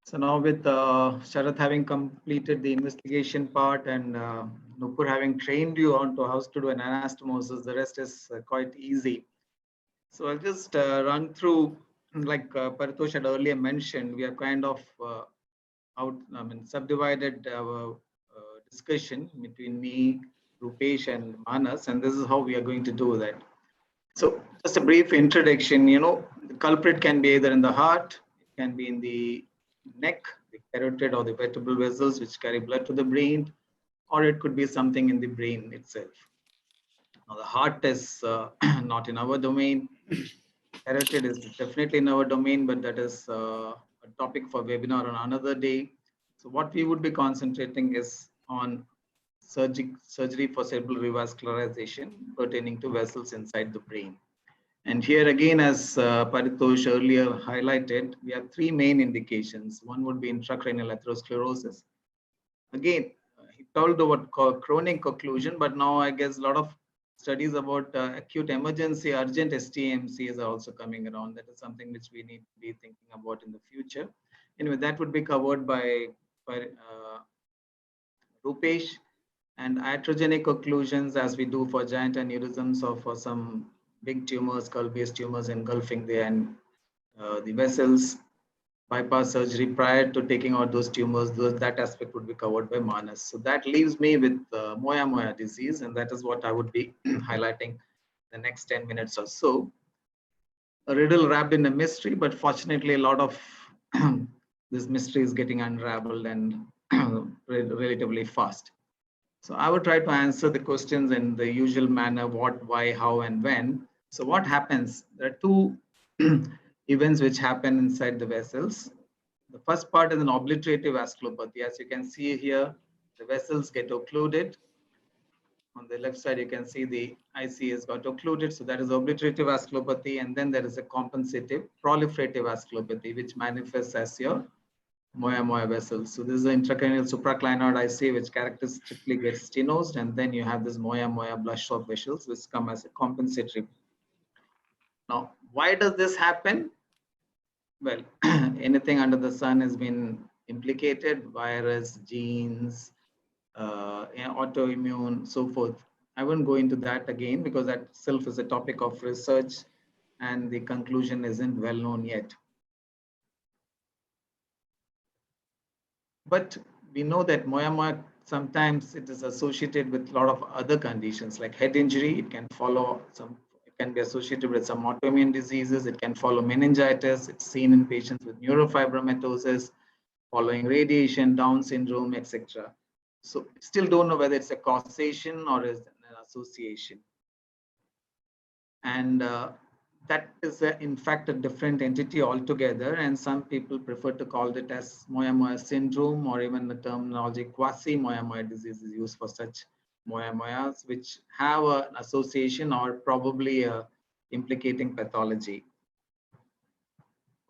So now with Sharath having completed the investigation part and Nupur having trained you on to how to do an anastomosis, the rest is quite easy. So I'll just run through, like Paritosh had earlier mentioned, we are kind of subdivided our discussion between me, Rupesh and Manas, and this is how we are going to do that. So just a brief introduction, the culprit can be either in the heart, it can be in the neck, the carotid or the vertebral vessels which carry blood to the brain, or it could be something in the brain itself. Now the heart is not in our domain. carotid is definitely in our domain, but that is a topic for webinar on another day. So what we would be concentrating is on surgery for cerebral revascularization pertaining to vessels inside the brain. And here again, as Paritosh earlier highlighted, we have three main indications. One would be intracranial atherosclerosis. Again, he told about chronic occlusion, but now I guess a lot of studies about acute emergency urgent STMCs are also coming around. That is something which we need to be thinking about in the future. Anyway, that would be covered by Rupesh. And iatrogenic occlusions, as we do for giant aneurysms or for some big tumors, skull-based tumors engulfing the vessels, bypass surgery prior to taking out those tumors, that aspect would be covered by Manas. So that leaves me with Moya disease, and that is what I would be highlighting the next 10 minutes or so. A riddle wrapped in a mystery, but fortunately a lot of this mystery is getting unraveled and relatively fast. So I will try to answer the questions in the usual manner: what, why, how, and when. So what happens? There are two events which happen inside the vessels. The first part is an obliterative vasculopathy. As you can see here, the vessels get occluded. On the left side, you can see the IC has got occluded. So that is obliterative vasculopathy. And then there is a compensative proliferative vasculopathy, which manifests as your Moya vessels. So this is the intracranial supraclinoid IC, which characteristically gets stenosed, and then you have this Moya blush of vessels, which come as a compensatory. Now, why does this happen? Well, anything under the sun has been implicated: virus, genes, autoimmune, so forth. I won't go into that again because that itself is a topic of research, and the conclusion isn't well known yet. But we know that Moya sometimes it is associated with a lot of other conditions like head injury. It can follow it can be associated with some autoimmune diseases. It can follow meningitis. It's seen in patients with neurofibromatosis, following radiation, Down syndrome, etc. So still don't know whether it's a causation or is an association. And that is in fact a different entity altogether, and some people prefer to call it as Moya syndrome, or even the terminology quasi Moya disease is used for such Moyas which have an association or probably a implicating pathology.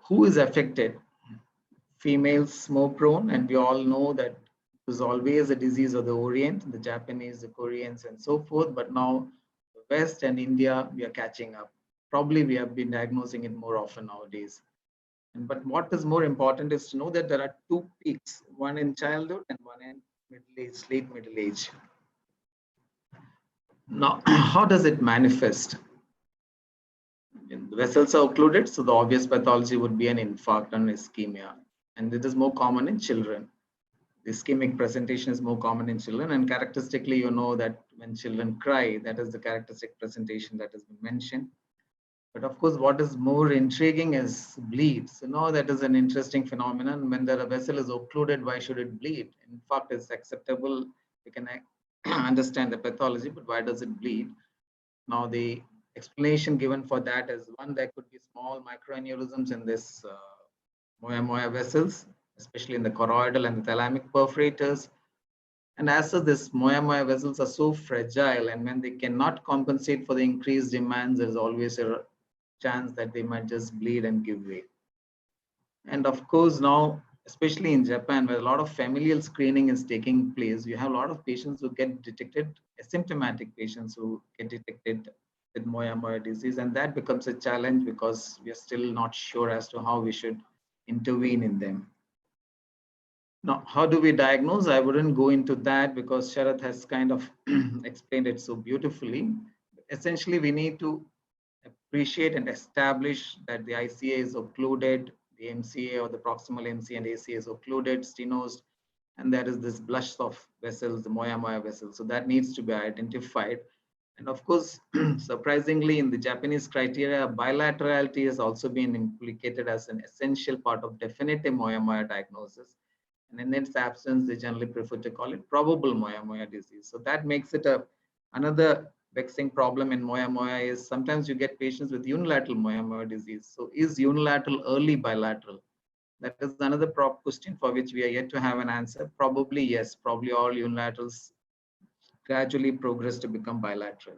Who is affected? Females more prone, and we all know that it was always a disease of the Orient, the Japanese, the Koreans, and so forth, but now the West and India, we are catching up. Probably we have been diagnosing it more often nowadays. But what is more important is to know that there are two peaks, one in childhood and one in middle age, late middle age. Now, how does it manifest? The vessels are occluded, so the obvious pathology would be an infarct and ischemia. And it is more common in children. The ischemic presentation is more common in children, and characteristically, you know that when children cry, that is the characteristic presentation that has been mentioned. But of course, what is more intriguing is bleeds. So now that is an interesting phenomenon. When the vessel is occluded, why should it bleed? In fact, it's acceptable. You can understand the pathology, but why does it bleed? Now, the explanation given for that is one, there could be small microaneurysms in this Moya vessels, especially in the choroidal and the thalamic perforators. And as such, this Moya vessels are so fragile, and when they cannot compensate for the increased demands, there is always a chance that they might just bleed and give way. And of course, now, especially in Japan, where a lot of familial screening is taking place, you have a lot of patients who get detected, asymptomatic patients who get detected with Moya disease, and that becomes a challenge because we are still not sure as to how we should intervene in them. Now, how do we diagnose? I wouldn't go into that because Sharath has kind of explained it so beautifully. Essentially, we need to appreciate and establish that the ICA is occluded, the MCA or the proximal MC and AC is occluded, stenosed, and there is this blush of vessels, the Moya vessels. So that needs to be identified. And of course, surprisingly, in the Japanese criteria, bilaterality has also been implicated as an essential part of definitive Moya diagnosis. And in its absence, they generally prefer to call it probable Moya disease. So that makes it another vexing problem in moya moya is sometimes you get patients with unilateral moya moya disease. So is unilateral early bilateral? That is another prop question for which we are yet to have an answer. Probably yes, probably all unilaterals gradually progress to become bilateral.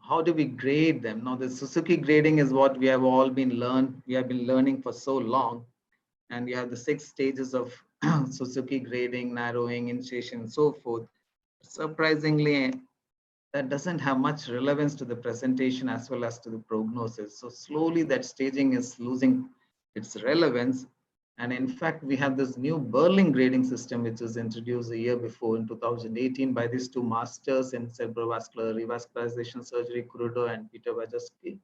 How do we grade them? Now the Suzuki grading is what we have all been learning for so long. And you have the 6 stages of Suzuki grading, narrowing, initiation, and so forth. Surprisingly, that doesn't have much relevance to the presentation as well as to the prognosis. So slowly that staging is losing its relevance. And in fact, we have this new Berlin grading system, which was introduced a year before in 2018 by these 2 masters in cerebrovascular revascularization surgery, Kurudo and Peter Wajewski.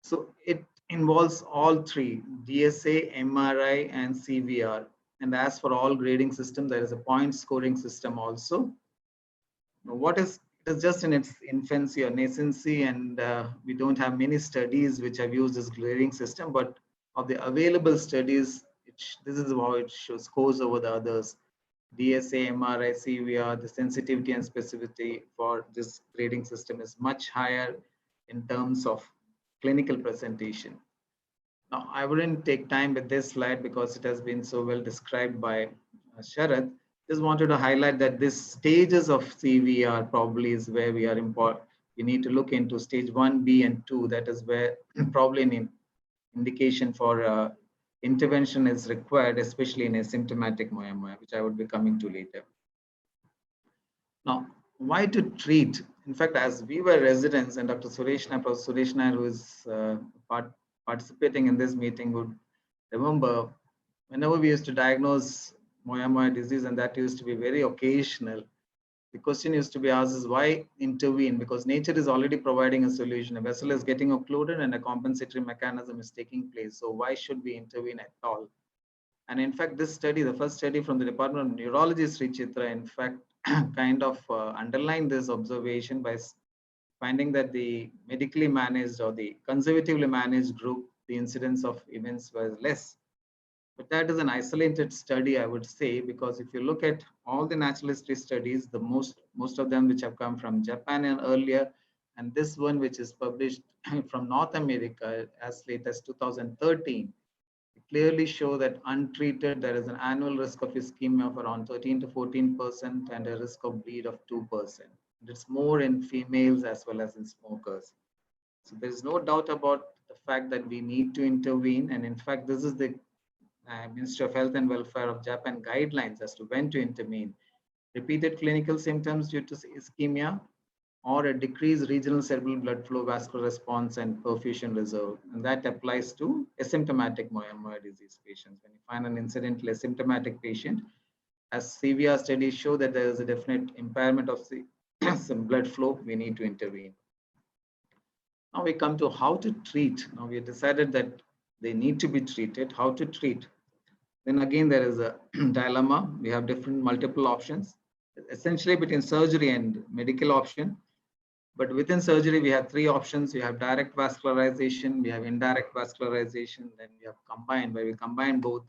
So it involves all 3, DSA, MRI, and CVR. And as for all grading systems, there is a point scoring system also. Now, it is just in its infancy or nascency, and we don't have many studies which have used this grading system, but of the available studies, this is how it scores over the others. DSA, MRI, CVR, the sensitivity and specificity for this grading system is much higher in terms of clinical presentation. Now, I wouldn't take time with this slide because it has been so well described by Sharath. Just wanted to highlight that this stages of CVR probably is where we are important. We need to look into stage 1, B, and 2. That is where probably an indication for intervention is required, especially in asymptomatic moya moya, which I would be coming to later. Now, why to treat? In fact, as we were residents, and Dr. Suresh Nair, who is participating in this meeting, would remember whenever we used to diagnose moya moya disease, and that used to be very occasional, the question used to be asked is why intervene? Because nature is already providing a solution. A vessel is getting occluded and a compensatory mechanism is taking place. So why should we intervene at all? And in fact, this study, the first study from the Department of Neurology, Sri Chitra, in fact, kind of underlined this observation by finding that the medically managed or the conservatively managed group, the incidence of events was less. But that is an isolated study, I would say, because if you look at all the natural history studies, the most of them which have come from Japan and earlier, and this one which is published from North America as late as 2013, clearly show that untreated, there is an annual risk of ischemia of around 13 to 14% and a risk of bleed of 2%. It's more in females as well as in smokers. So there's no doubt about the fact that we need to intervene. And in fact, this is the Ministry of Health and Welfare of Japan guidelines as to when to intervene. Repeated clinical symptoms due to ischemia, or a decreased regional cerebral blood flow, vascular response, and perfusion reserve. And that applies to asymptomatic moya moya disease patients. When you find an incidental asymptomatic patient, as CVR studies show that there is a definite impairment of some blood flow, we need to intervene. Now we come to how to treat. Now we have decided that they need to be treated. How to treat? Then again, there is a dilemma. We have different multiple options, essentially between surgery and medical option. But within surgery, we have 3 options. We have direct vascularization, we have indirect vascularization, then we have combined, where we combine both,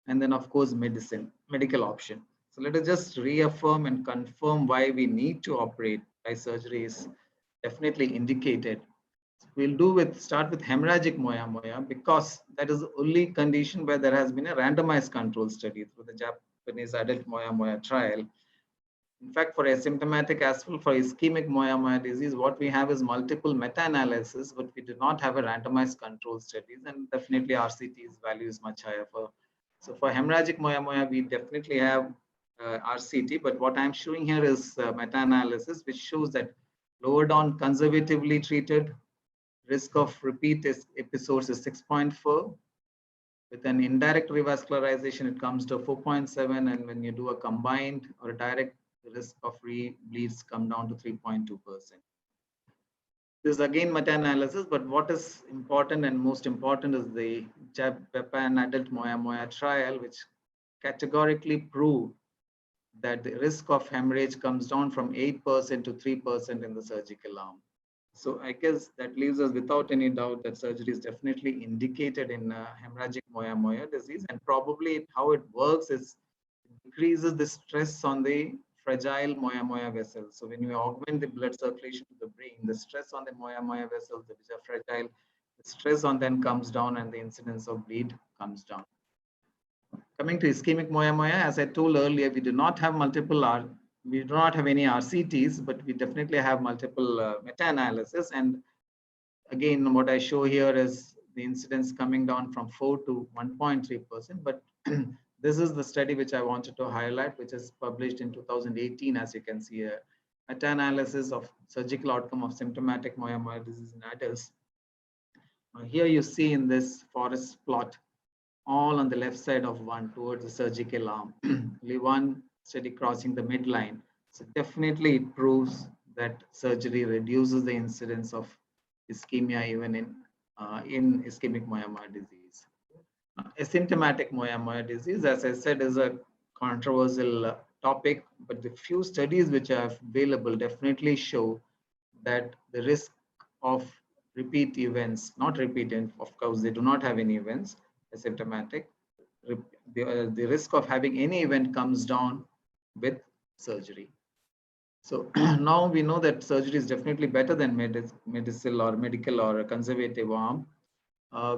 and then of course medical option. So let us just reaffirm and confirm why we need to operate, why surgery is definitely indicated. We'll start with hemorrhagic moya moya, because that is the only condition where there has been a randomized control study through the Japanese adult moya moya trial. In fact, for asymptomatic as well for ischemic moya moya disease, what we have is multiple meta-analysis, but we do not have a randomized control studies, and definitely RCT's value is much higher. So for hemorrhagic moya moya, we definitely have RCT, but what I'm showing here is meta-analysis, which shows that lower down conservatively treated, risk of repeat episodes is 6.4. With an indirect revascularization, it comes to 4.7, and when you do a combined or a direct, the risk of re-bleeds come down to 3.2%. This is again meta-analysis, but what is important and most important is the Japan adult moya moya trial, which categorically proved that the risk of hemorrhage comes down from 8% to 3% in the surgical arm. So I guess that leaves us without any doubt that surgery is definitely indicated in hemorrhagic moya moya disease, and probably how it works is it decreases the stress on the fragile moya vessels. So when you augment the blood circulation to the brain, the stress on the moya vessels which are fragile, the stress on them comes down and the incidence of bleed comes down. Coming to ischemic moya, as I told earlier, we do not have any RCTs, but we definitely have multiple meta-analysis. And again, what I show here is the incidence coming down from 4 to 1.3%. But this is the study which I wanted to highlight, which is published in 2018, as you can see here. Meta-analysis of surgical outcome of symptomatic moya disease in adults. Here you see in this forest plot, all on the left side of one towards the surgical arm, only one study crossing the midline. So definitely it proves that surgery reduces the incidence of ischemia even in ischemic moya disease. Asymptomatic moya disease, as I said, is a controversial topic, but the few studies which are available definitely show that the risk of repeat events, not repeat, of course, they do not have any events, asymptomatic. The risk of having any event comes down with surgery. So now we know that surgery is definitely better than medical or conservative arm.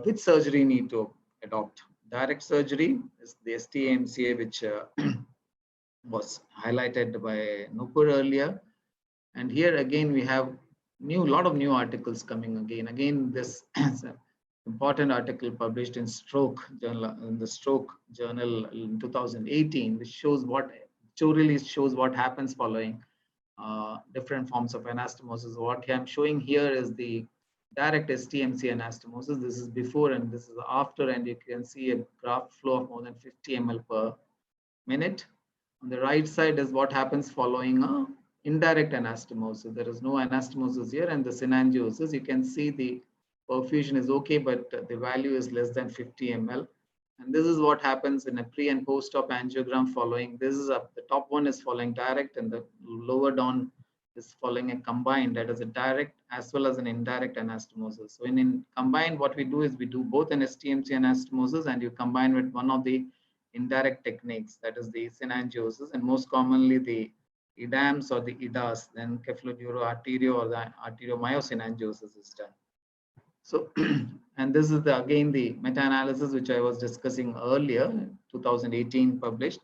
Which surgery need to adopt? Direct surgery is the STMCA, which was highlighted by Nupur earlier. And here again, we have lot of new articles coming again. Again, this is an important article published in the Stroke Journal in 2018, which shows what happens following different forms of anastomosis. What I'm showing here is the direct STMC anastomosis. This is before and this is after, and you can see a graph flow of more than 50 ml per minute. On the right side is what happens following indirect anastomosis. There is no anastomosis here, and the synangiosis, you can see the perfusion is okay, but the value is less than 50 ml. And this is what happens in a pre and post-op angiogram following. This is the top one is following direct, and the lower down is following a combined, that is a direct as well as an indirect anastomosis. So in combined, what we do is we do both an STMC anastomosis and you combine with one of the indirect techniques, that is the synangiosis, and most commonly the EDAMS or the IDAS, then cephaloneuroarterio or the arteriomyosynangiosis is done. So, and this is again the meta-analysis which I was discussing earlier, 2018 published,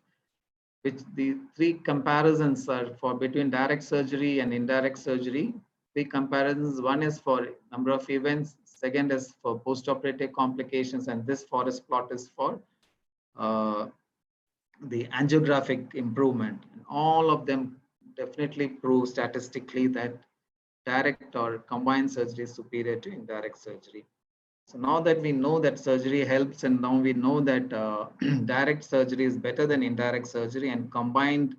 which the three comparisons are for between direct surgery and indirect surgery. Three comparisons: one is for number of events, second is for post-operative complications, and this forest plot is for the angiographic improvement. And all of them definitely prove statistically that direct or combined surgery is superior to indirect surgery. So now that we know that surgery helps, and now we know that direct surgery is better than indirect surgery, and combined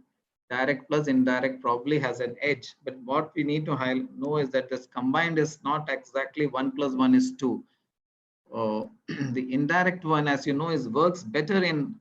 direct plus indirect probably has an edge. But what we need to know is that this combined is not exactly 1 + 1 is 2. The indirect one, as you know, works better in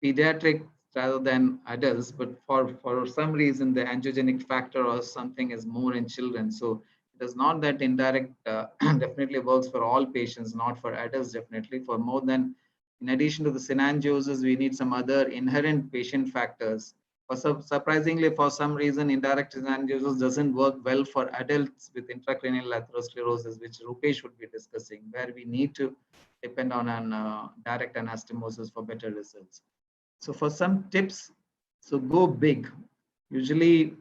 pediatric rather than adults, but for some reason the angiogenic factor or something is more in children. So it is not that indirect definitely works for all patients, not for adults definitely. For more than, in addition to the synangiosis, we need some other inherent patient factors. Surprisingly, for some reason, indirect synangiosis doesn't work well for adults with intracranial atherosclerosis, which Rupesh would be discussing, where we need to depend on an direct anastomosis for better results. So for some tips, so go big. Usually,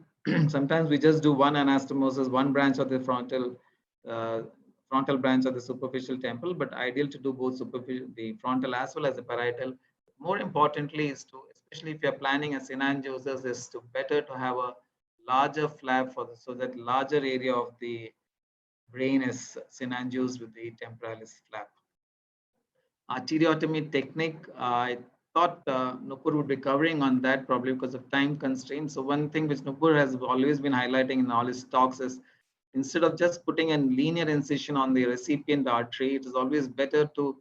sometimes we just do one anastomosis, one branch of the frontal branch of the superficial temple, but ideal to do both the frontal as well as the parietal. More importantly is to, especially if you're planning a synangiosis, is to better to have a larger flap so that larger area of the brain is synangiosed with the temporalis flap. Arteriotomy technique, I thought Nupur would be covering on that probably because of time constraints. So one thing which Nupur has always been highlighting in all his talks is, instead of just putting a linear incision on the recipient artery, it is always better to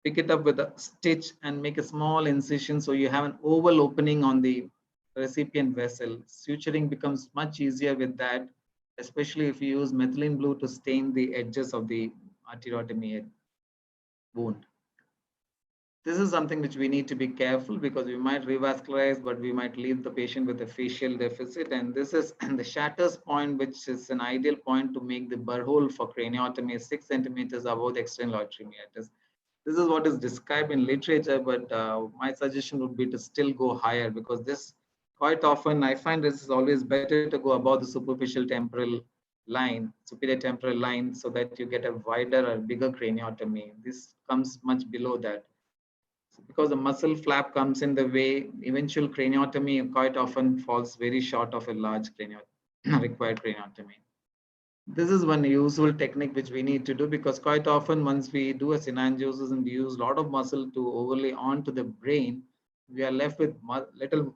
pick it up with a stitch and make a small incision so you have an oval opening on the recipient vessel. Suturing becomes much easier with that, especially if you use methylene blue to stain the edges of the arteriotomy wound. this is something which we need to be careful, because we might revascularize, but we might leave the patient with a facial deficit. And this is the Shatter's point, which is an ideal point to make the burr hole for craniotomy 6 centimeters above the external auditory meatus. This is what is described in literature, but my suggestion would be to still go higher, because this quite often I find this is always better to go above the superficial temporal line, superior temporal line, so that you get a wider or bigger craniotomy. This comes much below that. So because the muscle flap comes in the way, eventual craniotomy quite often falls very short of a large required craniotomy. This is one useful technique which we need to do, because quite often once we do a synangiosis and we use a lot of muscle to overlay onto the brain, we are left with little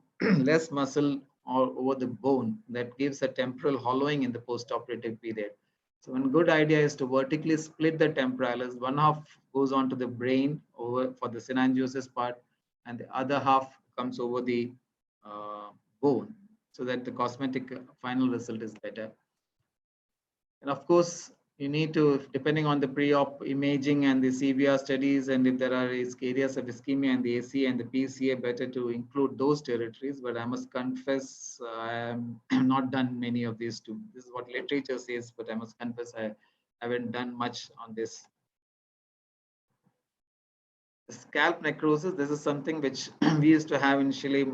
less muscle over the bone. That gives a temporal hollowing in the postoperative period. So one good idea is to vertically split the temporalis. One half goes onto the brain over for the synangiosis part, and the other half comes over the bone, so that the cosmetic final result is better. And of course, you need to, depending on the pre-op imaging and the CBR studies, and if there are areas of ischemia and the AC and the PCA, better to include those territories. But I must confess, I have not done many of these two. This is what literature says, but I must confess, I haven't done much on this. The scalp necrosis, this is something which we used to have initially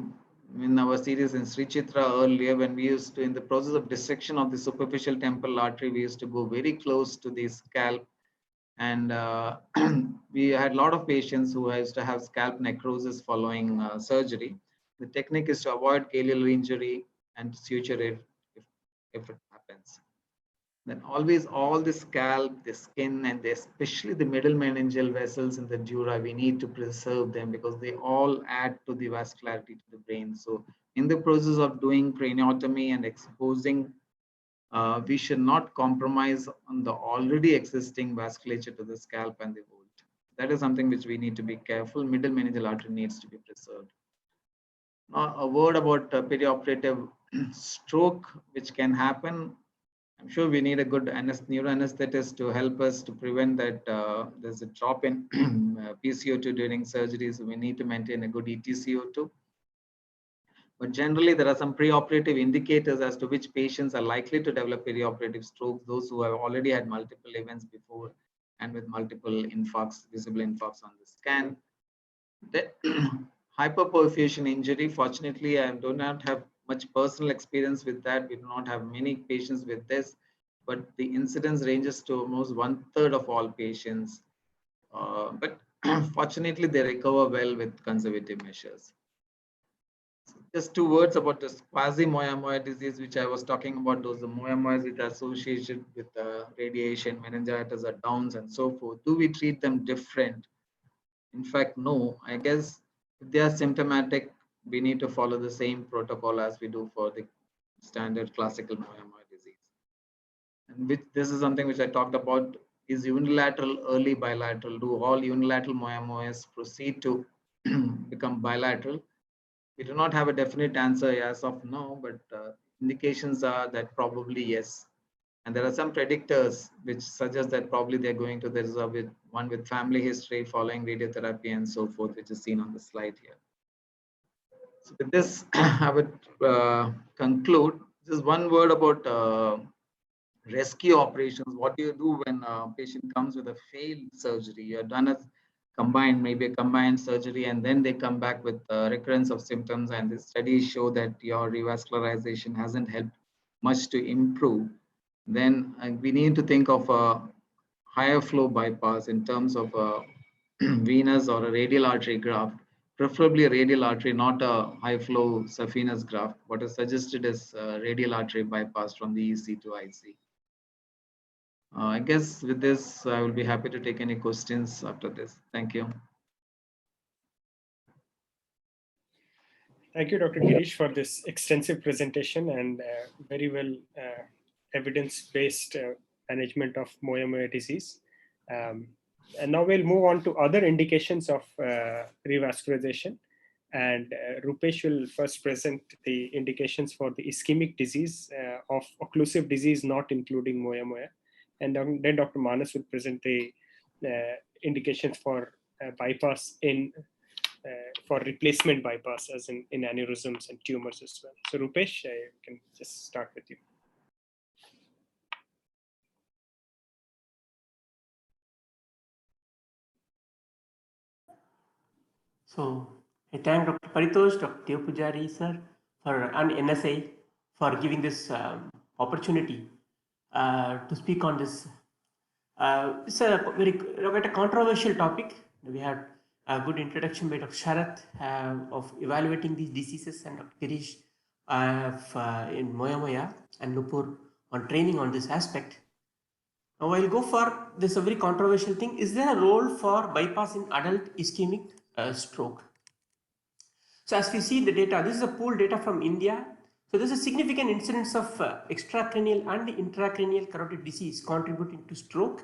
in our series in Sri Chitra earlier, when we used to, in the process of dissection of the superficial temporal artery, we used to go very close to the scalp, and we had a lot of patients who used to have scalp necrosis following surgery. The technique is to avoid galeal injury and suture it if it happens. Then always all the scalp, the skin, and especially the middle meningeal vessels in the dura, we need to preserve them, because they all add to the vascularity to the brain. So in the process of doing craniotomy and exposing, we should not compromise on the already existing vasculature to the scalp and the vault. That is something which we need to be careful. Middle meningeal artery needs to be preserved. Now, a word about perioperative stroke, which can happen. I'm sure we need a good neuroanesthetist to help us to prevent that there's a drop in PCO2 during surgery. So we need to maintain a good ETCO2. But generally, there are some preoperative indicators as to which patients are likely to develop perioperative stroke, those who have already had multiple events before and with multiple infarcts, visible infarcts on the scan. Hyperperfusion injury, fortunately, I do not have much personal experience with that. We do not have many patients with this, but the incidence ranges to almost 1/3 of all patients. But fortunately, they recover well with conservative measures. So just 2 words about this quasi-moyamoya disease, which I was talking about. Those are moyamoyas which are associated with radiation, meningitis, or Downs, and so forth. Do we treat them different? In fact, no. I guess if they are symptomatic, we need to follow the same protocol as we do for the standard classical moyamoya disease. And this is something which I talked about. Is unilateral early bilateral? Do all unilateral moyamoyas proceed to become bilateral? We do not have a definite answer as of now, but indications are that probably yes. And there are some predictors which suggest that probably they're going to, there's one with family history following radiotherapy and so forth, which is seen on the slide here. So with this, I would conclude. Just one word about rescue operations. What do you do when a patient comes with a failed surgery? You're done as combined, maybe a combined surgery, and then they come back with recurrence of symptoms, and the studies show that your revascularization hasn't helped much to improve. Then we need to think of a higher flow bypass in terms of a venous or a radial artery graft, preferably a radial artery, not a high flow saphenous graft. What is suggested is radial artery bypass from the EC to IC. I guess with this, I will be happy to take any questions after this. Thank you. Thank you, Dr. Girish, for this extensive presentation and very well evidence-based management of moyamoya disease. And now we'll move on to other indications of revascularization. And Rupesh will first present the indications for the ischemic disease of occlusive disease, not including moyamoya. And then Dr. Manas will present the indications for bypass in for replacement bypass as in aneurysms and tumors as well. So Rupesh, I can just start with you. So I thank Dr. Paritosh, Dr. Deo Pujari sir, and NSI for giving this opportunity to speak on this. It's a very quite a controversial topic. We had a good introduction by Dr. Sharath of evaluating these diseases, and Dr. Girish in Moya and Nupur on training on this aspect. Now I'll go for this a very controversial thing. Is there a role for bypass in adult ischemic stroke? So as we see the data, this is a pooled data from India. So there's a significant incidence of extracranial and intracranial carotid disease contributing to stroke.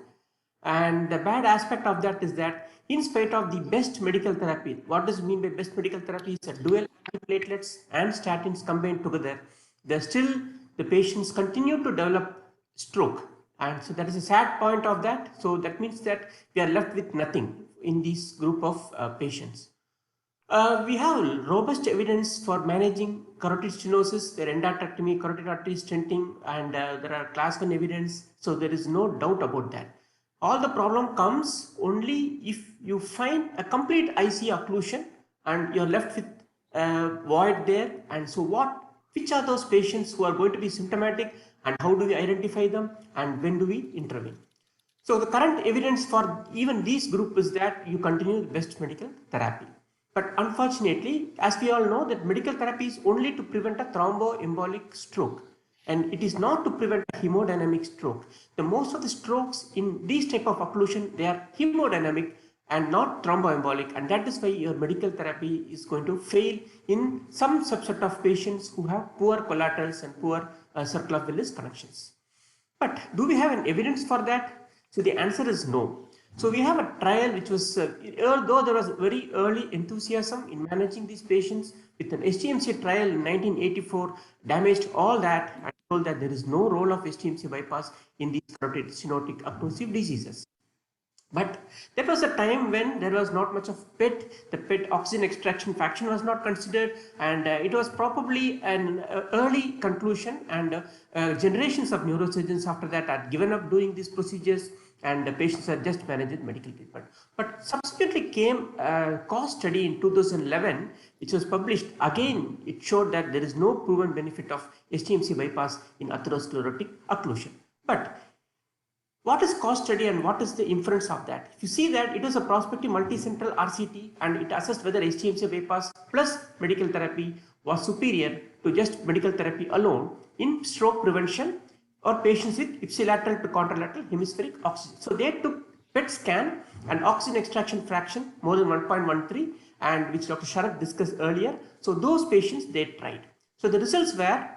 And the bad aspect of that is that in spite of the best medical therapy, what does it mean by best medical therapy? Is that dual antiplatelets and statins combined together, the patients continue to develop stroke. And so that is a sad point of that. So that means that we are left with nothing in this group of patients. We have robust evidence for managing carotid stenosis, their endarterectomy, carotid artery stenting, and there are class 1 evidence. So there is no doubt about that. All the problem comes only if you find a complete IC occlusion and you're left with a void there. And so which are those patients who are going to be symptomatic, and how do we identify them, and when do we intervene? So the current evidence for even this group is that you continue the best medical therapy. But unfortunately, as we all know, that medical therapy is only to prevent a thromboembolic stroke, and it is not to prevent a hemodynamic stroke. The most of the strokes in these type of occlusion, they are hemodynamic and not thromboembolic, and that is why your medical therapy is going to fail in some subset of patients who have poor collaterals and poor circle of Willis connections. But do we have an evidence for that? So the answer is no. So we have a trial which was, though there was very early enthusiasm in managing these patients, with an STMC trial in 1984, damaged all that and told that there is no role of STMC bypass in these carotid stenotic occlusive diseases. But there was a time when there was not much of PET, the PET oxygen extraction fraction was not considered, and it was probably an early conclusion, and generations of neurosurgeons after that had given up doing these procedures, and the patients are just managed with medical treatment. But subsequently came a cost study in 2011, which was published. Again, it showed that there is no proven benefit of STMC bypass in atherosclerotic occlusion. But what is cost study and what is the inference of that? If you see that it was a prospective multicentral RCT, and it assessed whether STMC bypass plus medical therapy was superior to just medical therapy alone in stroke prevention or patients with ipsilateral to contralateral hemispheric oxygen. So they took PET scan and oxygen extraction fraction more than 1.13, and which Dr. Sharath discussed earlier. So those patients they tried. So the results were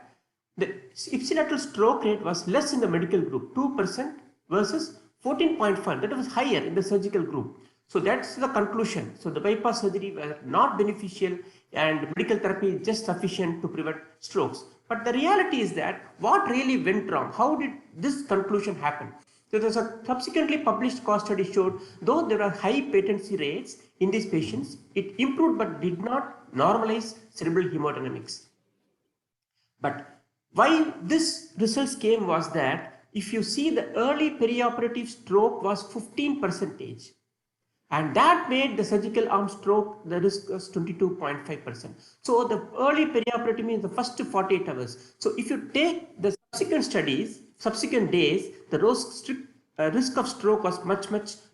the ipsilateral stroke rate was less in the medical group, 2% versus 14.5. That was higher in the surgical group. So that's the conclusion. So the bypass surgery were not beneficial, and medical therapy is just sufficient to prevent strokes. But the reality is that what really went wrong? How did this conclusion happen? So there's a subsequently published cost study showed, though there are high patency rates in these patients, it improved but did not normalize cerebral hemodynamics. But why this results came was that if you see the early perioperative stroke was 15%, and that made the surgical arm stroke, the risk was 22.5%. So the early perioperative means the first 48 hours. So if you take the subsequent studies, subsequent days, the risk of stroke was much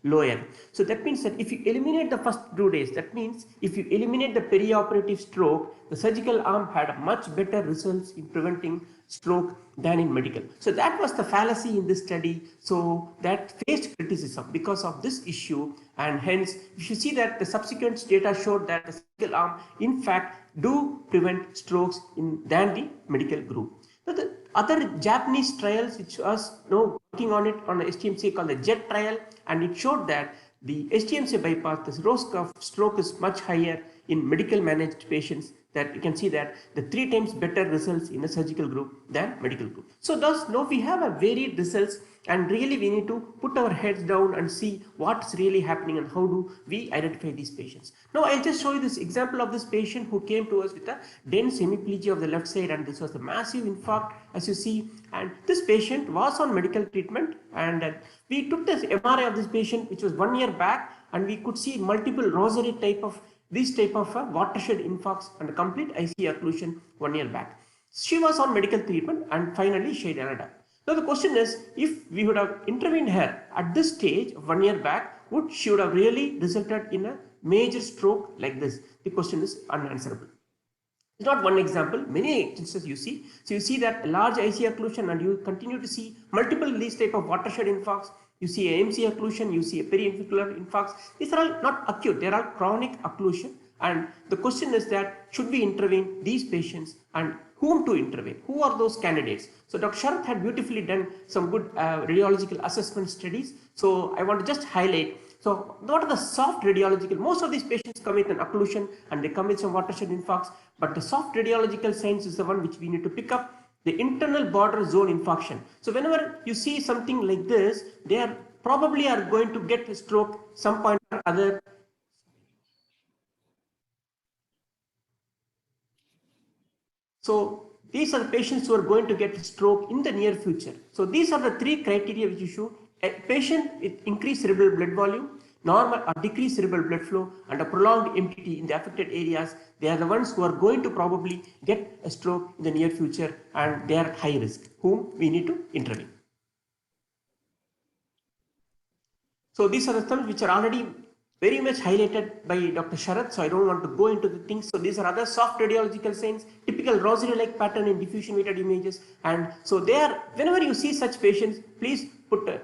lower. So that means that if you eliminate the first 2 days, that means if you eliminate the perioperative stroke, the surgical arm had much better results in preventing stroke than in medical. So that was the fallacy in this study. So that faced criticism because of this issue, and hence if you see that the subsequent data showed that the surgical arm in fact do prevent strokes than the medical group. So the other Japanese trials which was working on it on a STMC called the JET trial, and it showed that the STMC bypass, the risk of stroke is much higher in medical managed patients, that you can see that the 3 times better results in a surgical group than medical group. So thus now we have a varied results, and really we need to put our heads down and see what's really happening and how do we identify these patients. Now I'll just show you this example of this patient who came to us with a dense hemiplegia of the left side, and this was a massive infarct as you see, and this patient was on medical treatment, and we took this MRI of this patient which was 1 year back, and we could see multiple rosary type of watershed infarcts and a complete IC occlusion 1 year back. She was on medical treatment and finally she died up. Now the question is, if we would have intervened her at this stage 1 year back, would she would have really resulted in a major stroke like this? The question is unanswerable. It's not one example, many instances you see. So you see that a large IC occlusion, and you continue to see multiple these type of watershed infarcts. You see AMC occlusion, you see a periventricular infarcts. These are all not acute, they are all chronic occlusion. And the question is that should we intervene these patients, and whom to intervene? Who are those candidates? So Dr. Sharath had beautifully done some good radiological assessment studies. So I want to just highlight. So what are the soft radiological? Most of these patients come with an occlusion and they come with some watershed infarcts, but the soft radiological signs is the one which we need to pick up. The internal border zone infarction. So whenever you see something like this, they are probably going to get a stroke some point or other. So these are the patients who are going to get a stroke in the near future. So these are the 3 criteria which you show. A patient with increased cerebral blood volume, normal or decreased cerebral blood flow, and a prolonged MTT in the affected areas, they are the ones who are going to probably get a stroke in the near future, and they are at high risk, whom we need to intervene. So these are the terms which are already very much highlighted by Dr. Sharath, so I don't want to go into the things. So these are other soft radiological signs, typical rosary-like pattern in diffusion weighted images, and so they are, whenever you see such patients, please put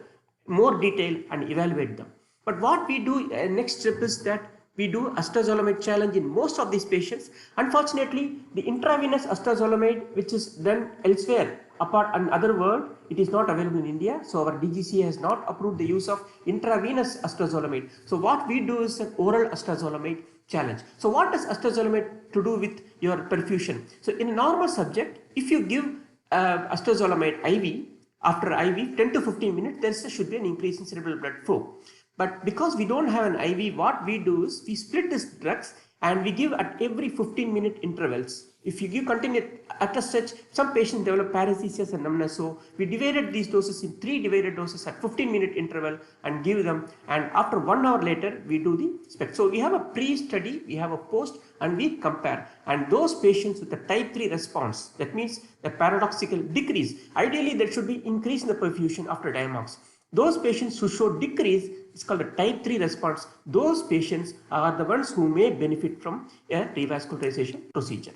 more detail and evaluate them. But what we do next step is that we do acetazolamide challenge in most of these patients. Unfortunately, the intravenous acetazolamide, which is done elsewhere, apart in other world, it is not available in India. So our DGCA has not approved the use of intravenous acetazolamide. So what we do is an oral acetazolamide challenge. So what does acetazolamide to do with your perfusion? So in a normal subject, if you give acetazolamide IV, after IV 10 to 15 minutes, there should be an increase in cerebral blood flow. But because we don't have an IV, what we do is we split these drugs and we give at every 15-minute intervals. If you give continuous, at a stretch, some patients develop paresthesias and numbness. So we divided these doses in 3 divided doses at 15-minute interval and give them. And after 1 hour later, we do the spec. So we have a pre-study, we have a post, and we compare. And those patients with the type 3 response, that means the paradoxical decrease. Ideally, there should be increase in the perfusion after Diamox. Those patients who show decrease, it's called a type 3 response. Those patients are the ones who may benefit from a revascularization procedure.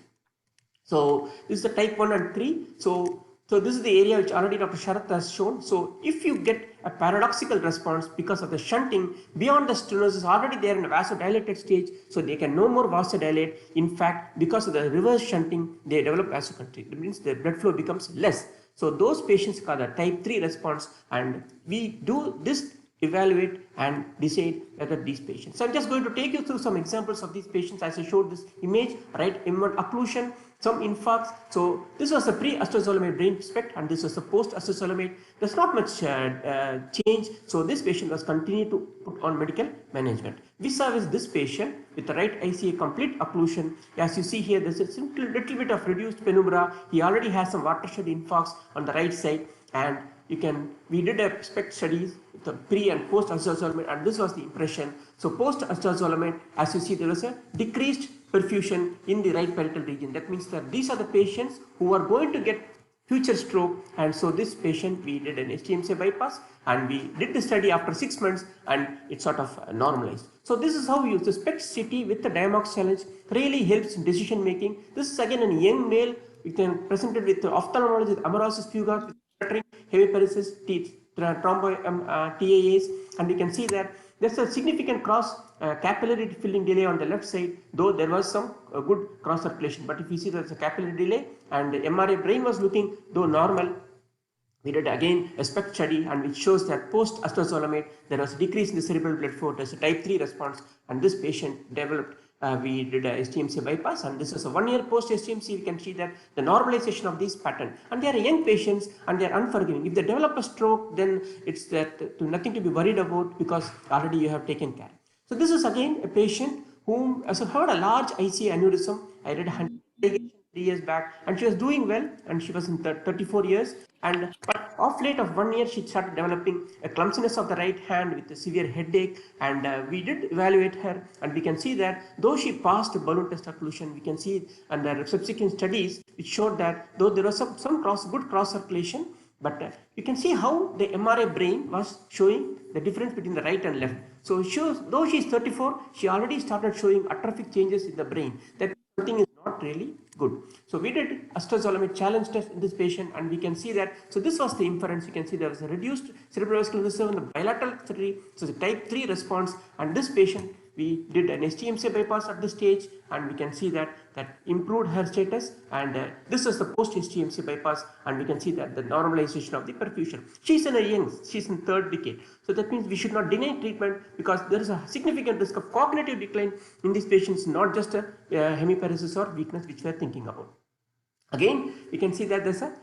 So this is the type 1 and 3. So this is the area which already Dr. Sharath has shown. So if you get a paradoxical response because of the shunting beyond the stenosis, already they are in a vasodilated stage, so they can no more vasodilate. In fact, because of the reverse shunting, they develop vasoconstriction. It means the blood flow becomes less. So those patients call the type 3 response, and we do this evaluate and decide whether these patients. So I'm just going to take you through some examples of these patients as I showed this image, right? M1 occlusion, some infarcts. So this was the pre-acetazolamide brain SPECT and this was the post-acetazolamide. There's not much change. So this patient was continued to put on medical management. Vis-a-vis this patient with the right ICA complete occlusion. As you see here, there's a little bit of reduced penumbra. He already has some watershed infarcts on the right side, and we did a SPECT studies with the pre and post acetazolamide, and this was the impression. So post acetazolamide, as you see, there was a decreased perfusion in the right parietal region. That means that these are the patients who are going to get future stroke, and so this patient we did an HTMC bypass and we did the study after 6 months and it sort of normalized. So this is how we use the SPECT CT with the Diamox challenge, really helps in decision making. This is again a young male, we can present it with ophthalmologist amaurosis fugax, heavy paresis, TAAs, and we can see that there's a significant cross capillary filling delay on the left side, though there was some good cross circulation. But if you see there's a capillary delay and the MRI brain was looking though normal, we did again a SPECT study and which shows that post acetazolamide there was a decrease in the cerebral blood flow. There's a type 3 response, and this patient developed we did a STMC bypass, and this is a 1 year post STMC. We can see that the normalization of these pattern, and they are young patients and they are unforgiving. If they develop a stroke, then it's that nothing to be worried about, because already you have taken care. So this is again a patient whom also had a large ICA aneurysm. I did 100 3 years back, and she was doing well, and she was in 34 years. And but of late of 1 year, she started developing a clumsiness of the right hand with a severe headache, and we did evaluate her, and we can see that though she passed balloon test occlusion, we can see under subsequent studies which showed that though there was some good cross circulation, but you can see how the MRI brain was showing the difference between the right and left. So though she is 34, she already started showing atrophic changes in the brain. That something is not really good. So we did acetazolamide challenge test in this patient, and we can see that. So this was the inference. You can see there was a reduced cerebral vascular reserve in the bilateral artery. So the type 3 response, and this patient, we did an STMC bypass at this stage, and we can see that improved her status, and this is the post STMC bypass, and we can see that the normalization of the perfusion. She's in she's in 3rd decade. So that means we should not deny treatment, because there is a significant risk of cognitive decline in these patients, not just a hemiparesis or weakness which we are thinking about. Again, we can see that there's a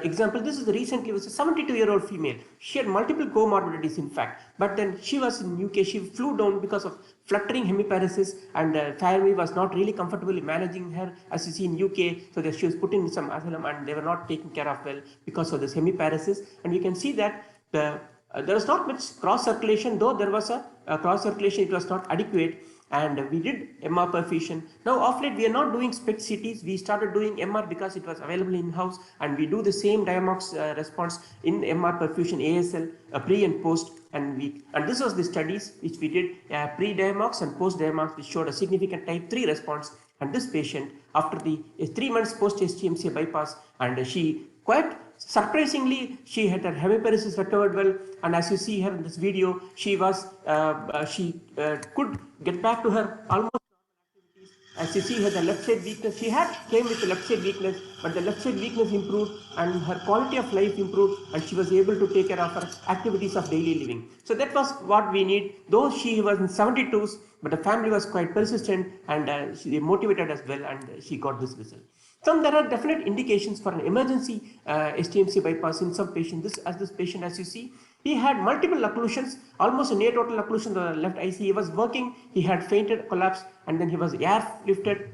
example. This is recently was a 72-year-old female. She had multiple comorbidities, in fact, but then she was in UK. She flew down because of fluttering hemiparesis, and family was not really comfortably managing her, as you see in UK. So that she was put in some asylum, and they were not taken care of well because of this hemiparesis. And we can see that there was not much cross circulation, though there was a cross circulation, it was not adequate. And we did MR perfusion. Now of late we are not doing SPECT CTs. We started doing MR because it was available in-house, and we do the same Diamox response in MR perfusion, ASL, pre and post. And this was the studies which we did pre-Diamox and post-Diamox, which showed a significant type 3 response. And this patient, after the 3 months post-STMC bypass, and she quite surprisingly, she had her hemiparesis recovered well, and as you see here in this video, she could get back to her almost normal activities. As you see here, the left side weakness, she came with the left side weakness, but the left side weakness improved, and her quality of life improved, and she was able to take care of her activities of daily living. So that was what we need. Though she was in 72s, but the family was quite persistent, and she motivated as well, and she got this result. There are definite indications for an emergency STMC bypass in some patients. This patient, as you see, he had multiple occlusions, almost a near total occlusion on the left IC. He was working, he had fainted, collapsed, and then he was airlifted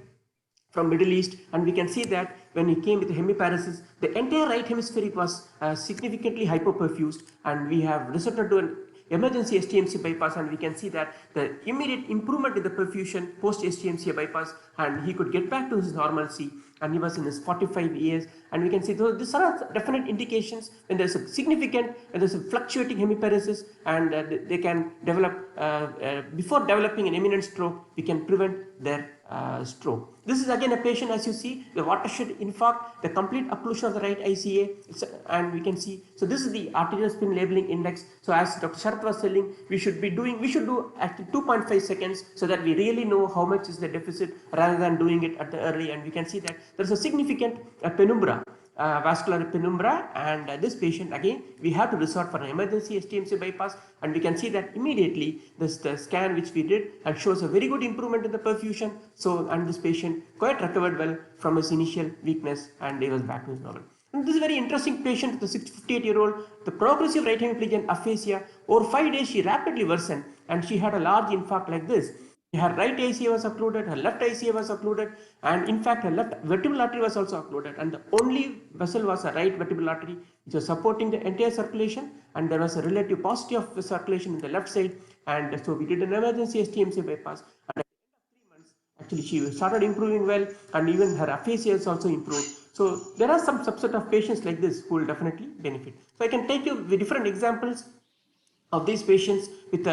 from Middle East, and we can see that when he came with the hemiparesis, the entire right hemisphere was significantly hypoperfused, and we have resorted to an emergency STMC bypass, and we can see that the immediate improvement in the perfusion post STMC bypass, and he could get back to his normalcy, and he was in his 45 years. And we can see these are definite indications when there's a significant, when there's a fluctuating hemiparesis, and they can develop before developing an imminent stroke, we can prevent their stroke. This is again a patient, as you see, the watershed infarct, the complete occlusion of the right ICA, and we can see. So this is the arterial spin labeling index. So as Dr. Sharath was telling, we should do at 2.5 seconds, so that we really know how much is the deficit rather than doing it at the early. And we can see that there's a significant penumbra, vascular penumbra, and this patient, again, we have to resort for an emergency STMC bypass, and we can see that immediately the scan which we did, and shows a very good improvement in the perfusion. So, and this patient quite recovered well from his initial weakness, and he was back to his normal. And this is a very interesting patient, the 58-year-old, the progressive right hemiplegic aphasia. Over 5 days, she rapidly worsened, and she had a large infarct like this. Her right ICA was occluded, her left ICA was occluded, and in fact her left vertebral artery was also occluded, and the only vessel was a right vertebral artery which was supporting the entire circulation, and there was a relative paucity of circulation in the left side. And so we did an emergency STMC bypass, and at the end of 3 months, actually she started improving well, and even her aphasia has also improved. So there are some subset of patients like this who will definitely benefit. So I can take you with different examples of these patients with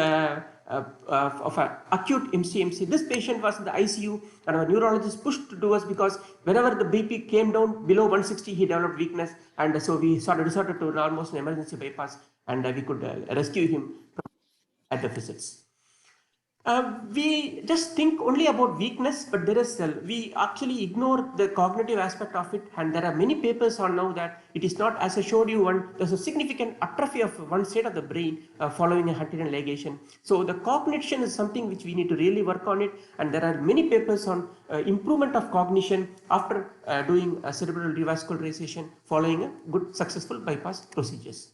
of an acute MCMC. This patient was in the ICU, and our neurologist pushed to us because whenever the BP came down below 160, he developed weakness, and so we resorted to almost an emergency bypass, and we could rescue him at the visits. We just think only about weakness, but there is we actually ignore the cognitive aspect of it, and there are many papers on now that it is not, as I showed you, there's a significant atrophy of one side of the brain following a Huntington ligation. So the cognition is something which we need to really work on it, and there are many papers on improvement of cognition after doing cerebral revascularization following a good successful bypass procedures.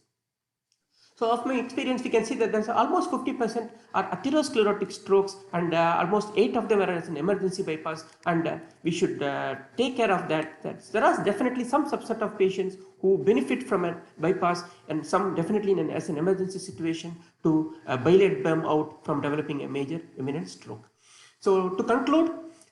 So of my experience, we can see that there's almost 50% are atherosclerotic strokes, and almost 8 of them are as an emergency bypass, and we should take care of that. There are definitely some subset of patients who benefit from a bypass, and some definitely as an emergency situation to bail them out from developing a major imminent stroke. So to conclude,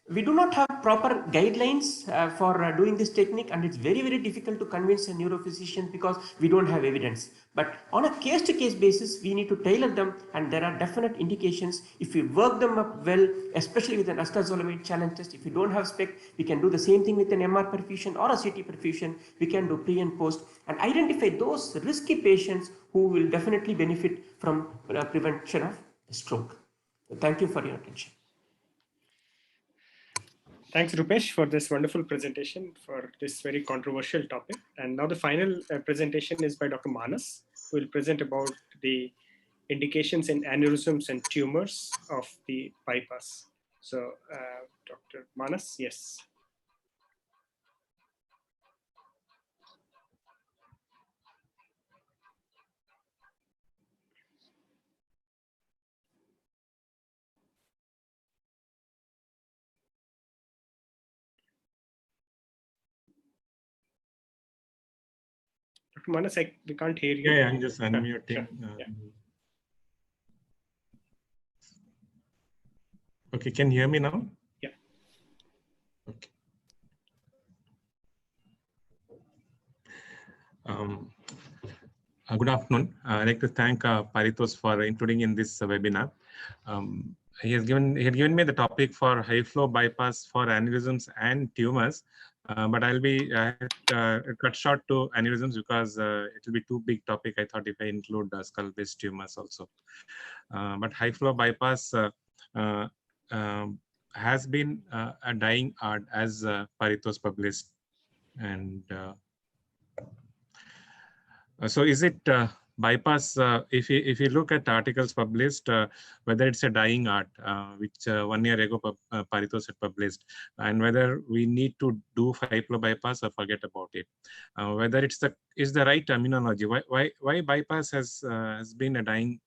we do not have proper guidelines for doing this technique, and it's very, very difficult to convince a neurophysician because we don't have evidence. But on a case-to-case basis, we need to tailor them, and there are definite indications. If we work them up well, especially with an acetazolamide challenge test, if you don't have SPECT, we can do the same thing with an MR perfusion or a CT perfusion. We can do pre and post and identify those risky patients who will definitely benefit from prevention of stroke. Thank you for your attention. Thanks, Rupesh, for this wonderful presentation for this very controversial topic. And now the final presentation is by Dr. Manas, who will present about the indications in aneurysms and tumors of the bypass. So, Dr. Manas, yes. Dr. Manas, we can't hear you. Yeah, I'm just unmuting. Sure. Yeah. Okay, can you hear me now? Yeah. Okay. Good afternoon. I'd like to thank Parithos for including in this webinar. He had given me the topic for high flow bypass for aneurysms and tumors, but I'll be cut short to aneurysms because it will be too big topic. I thought if I include skull-based tumors also, but high flow bypass has been a dying art, as Parithos published, and so is it bypass? If you look at articles published, whether it's a dying art, which 1 year ago Parithos had published, and whether we need to do high flow bypass or forget about it, whether it's the right terminology. Why bypass has been a dying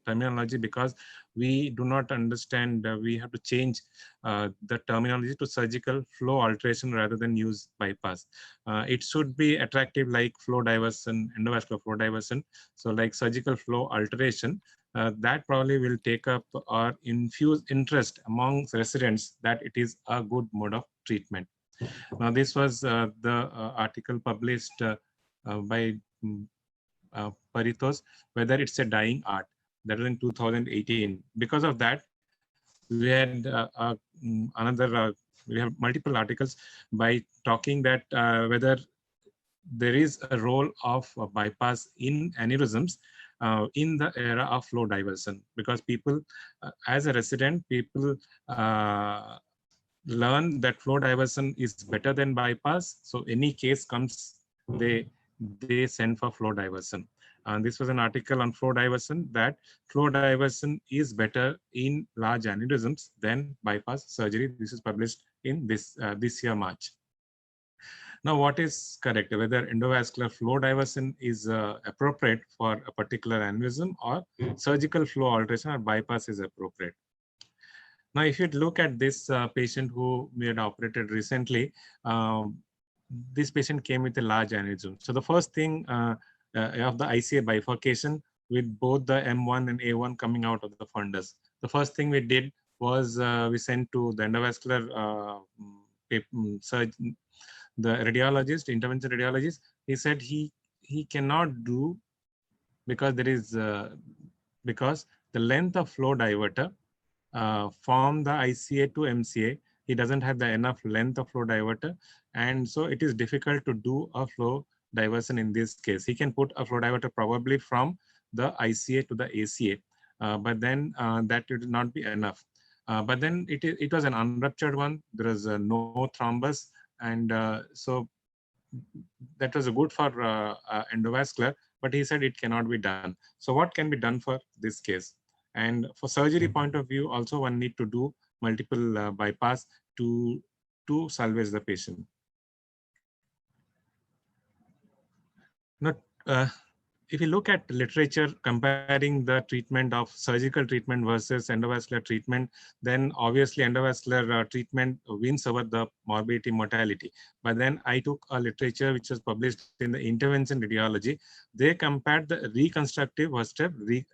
terminology? Because we do not understand. We have to change the terminology to surgical flow alteration rather than use bypass. It should be attractive like flow diversion, endovascular flow diversion. So like surgical flow alteration, that probably will take up or infuse interest among residents that it is a good mode of treatment. Now this was the article published by Parithos, whether it's a dying art. That was in 2018. Because of that, we had we have multiple articles by talking that whether there is a role of bypass in aneurysms in the era of flow diversion, because people, as a resident, people learn that flow diversion is better than bypass. So any case comes, they send for flow diversion. And this was an article on flow diversion, that flow diversion is better in large aneurysms than bypass surgery. This is published in this year, March. Now, what is correct? Whether endovascular flow diversion is appropriate for a particular aneurysm, or surgical flow alteration or bypass is appropriate. Now, if you look at this patient who we had operated recently, this patient came with a large aneurysm. So the first thing of the ICA bifurcation with both the M1 and A1 coming out of the fundus. The first thing we did was we sent to the endovascular surgeon, the radiologist, intervention radiologist. He said he cannot do, because there is because the length of flow diverter from the ICA to MCA, he doesn't have the enough length of flow diverter, and so it is difficult to do a flow diversion in this case. He can put a flow diverter probably from the ICA to the ACA, but then that would not be enough. But then it was an unruptured one. There was no thrombus, and so that was good for endovascular, but he said it cannot be done. So what can be done for this case? And for surgery point of view, also one need to do multiple bypass to salvage the patient. Now, if you look at literature comparing the treatment of surgical treatment versus endovascular treatment, then obviously endovascular treatment wins over the morbidity mortality. But then I took a literature which was published in the intervention radiology. They compared the reconstructive versus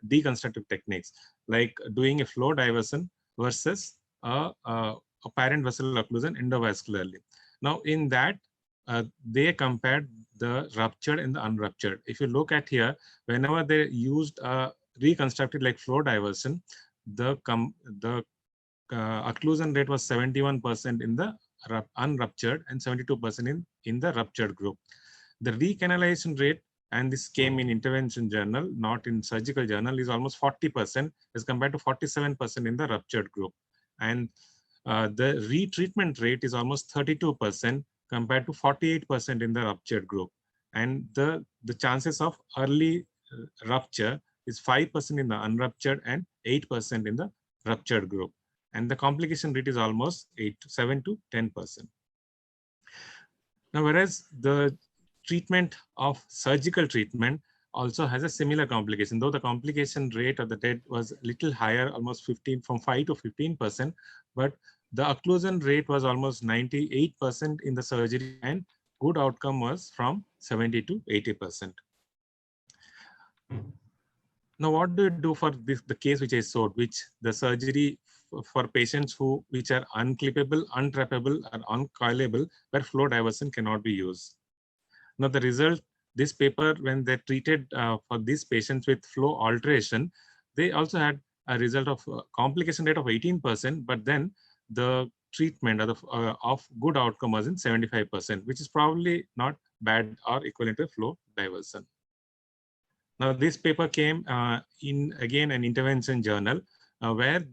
deconstructive techniques, like doing a flow diversion versus a apparent vessel occlusion endovascularly. Now in that, they compared the ruptured and the unruptured. If you look at here, whenever they used reconstructed like flow diversion, the occlusion rate was 71% in the unruptured and 72% in the ruptured group. The recanalization rate, and this came in intervention journal, not in surgical journal, is almost 40% as compared to 47% in the ruptured group. And the retreatment rate is almost 32% compared to 48% in the ruptured group. And the chances of early rupture is 5% in the unruptured and 8% in the ruptured group. And the complication rate is almost 7 to 10%. Now, whereas the treatment of surgical treatment also has a similar complication, though the complication rate of the death was a little higher, almost 5 to 15%, but the occlusion rate was almost 98% in the surgery, and good outcome was from 70 to 80%. Now, what do you do for the case which I showed, which the surgery for patients which are unclippable, untrappable, or uncoilable, where flow diversion cannot be used? Now, the result, this paper, when they treated for these patients with flow alteration, they also had a result of complication rate of 18%, but then the treatment of good outcome was in 75%, which is probably not bad or equivalent to flow diversion. Now, this paper came in, again, an intervention journal where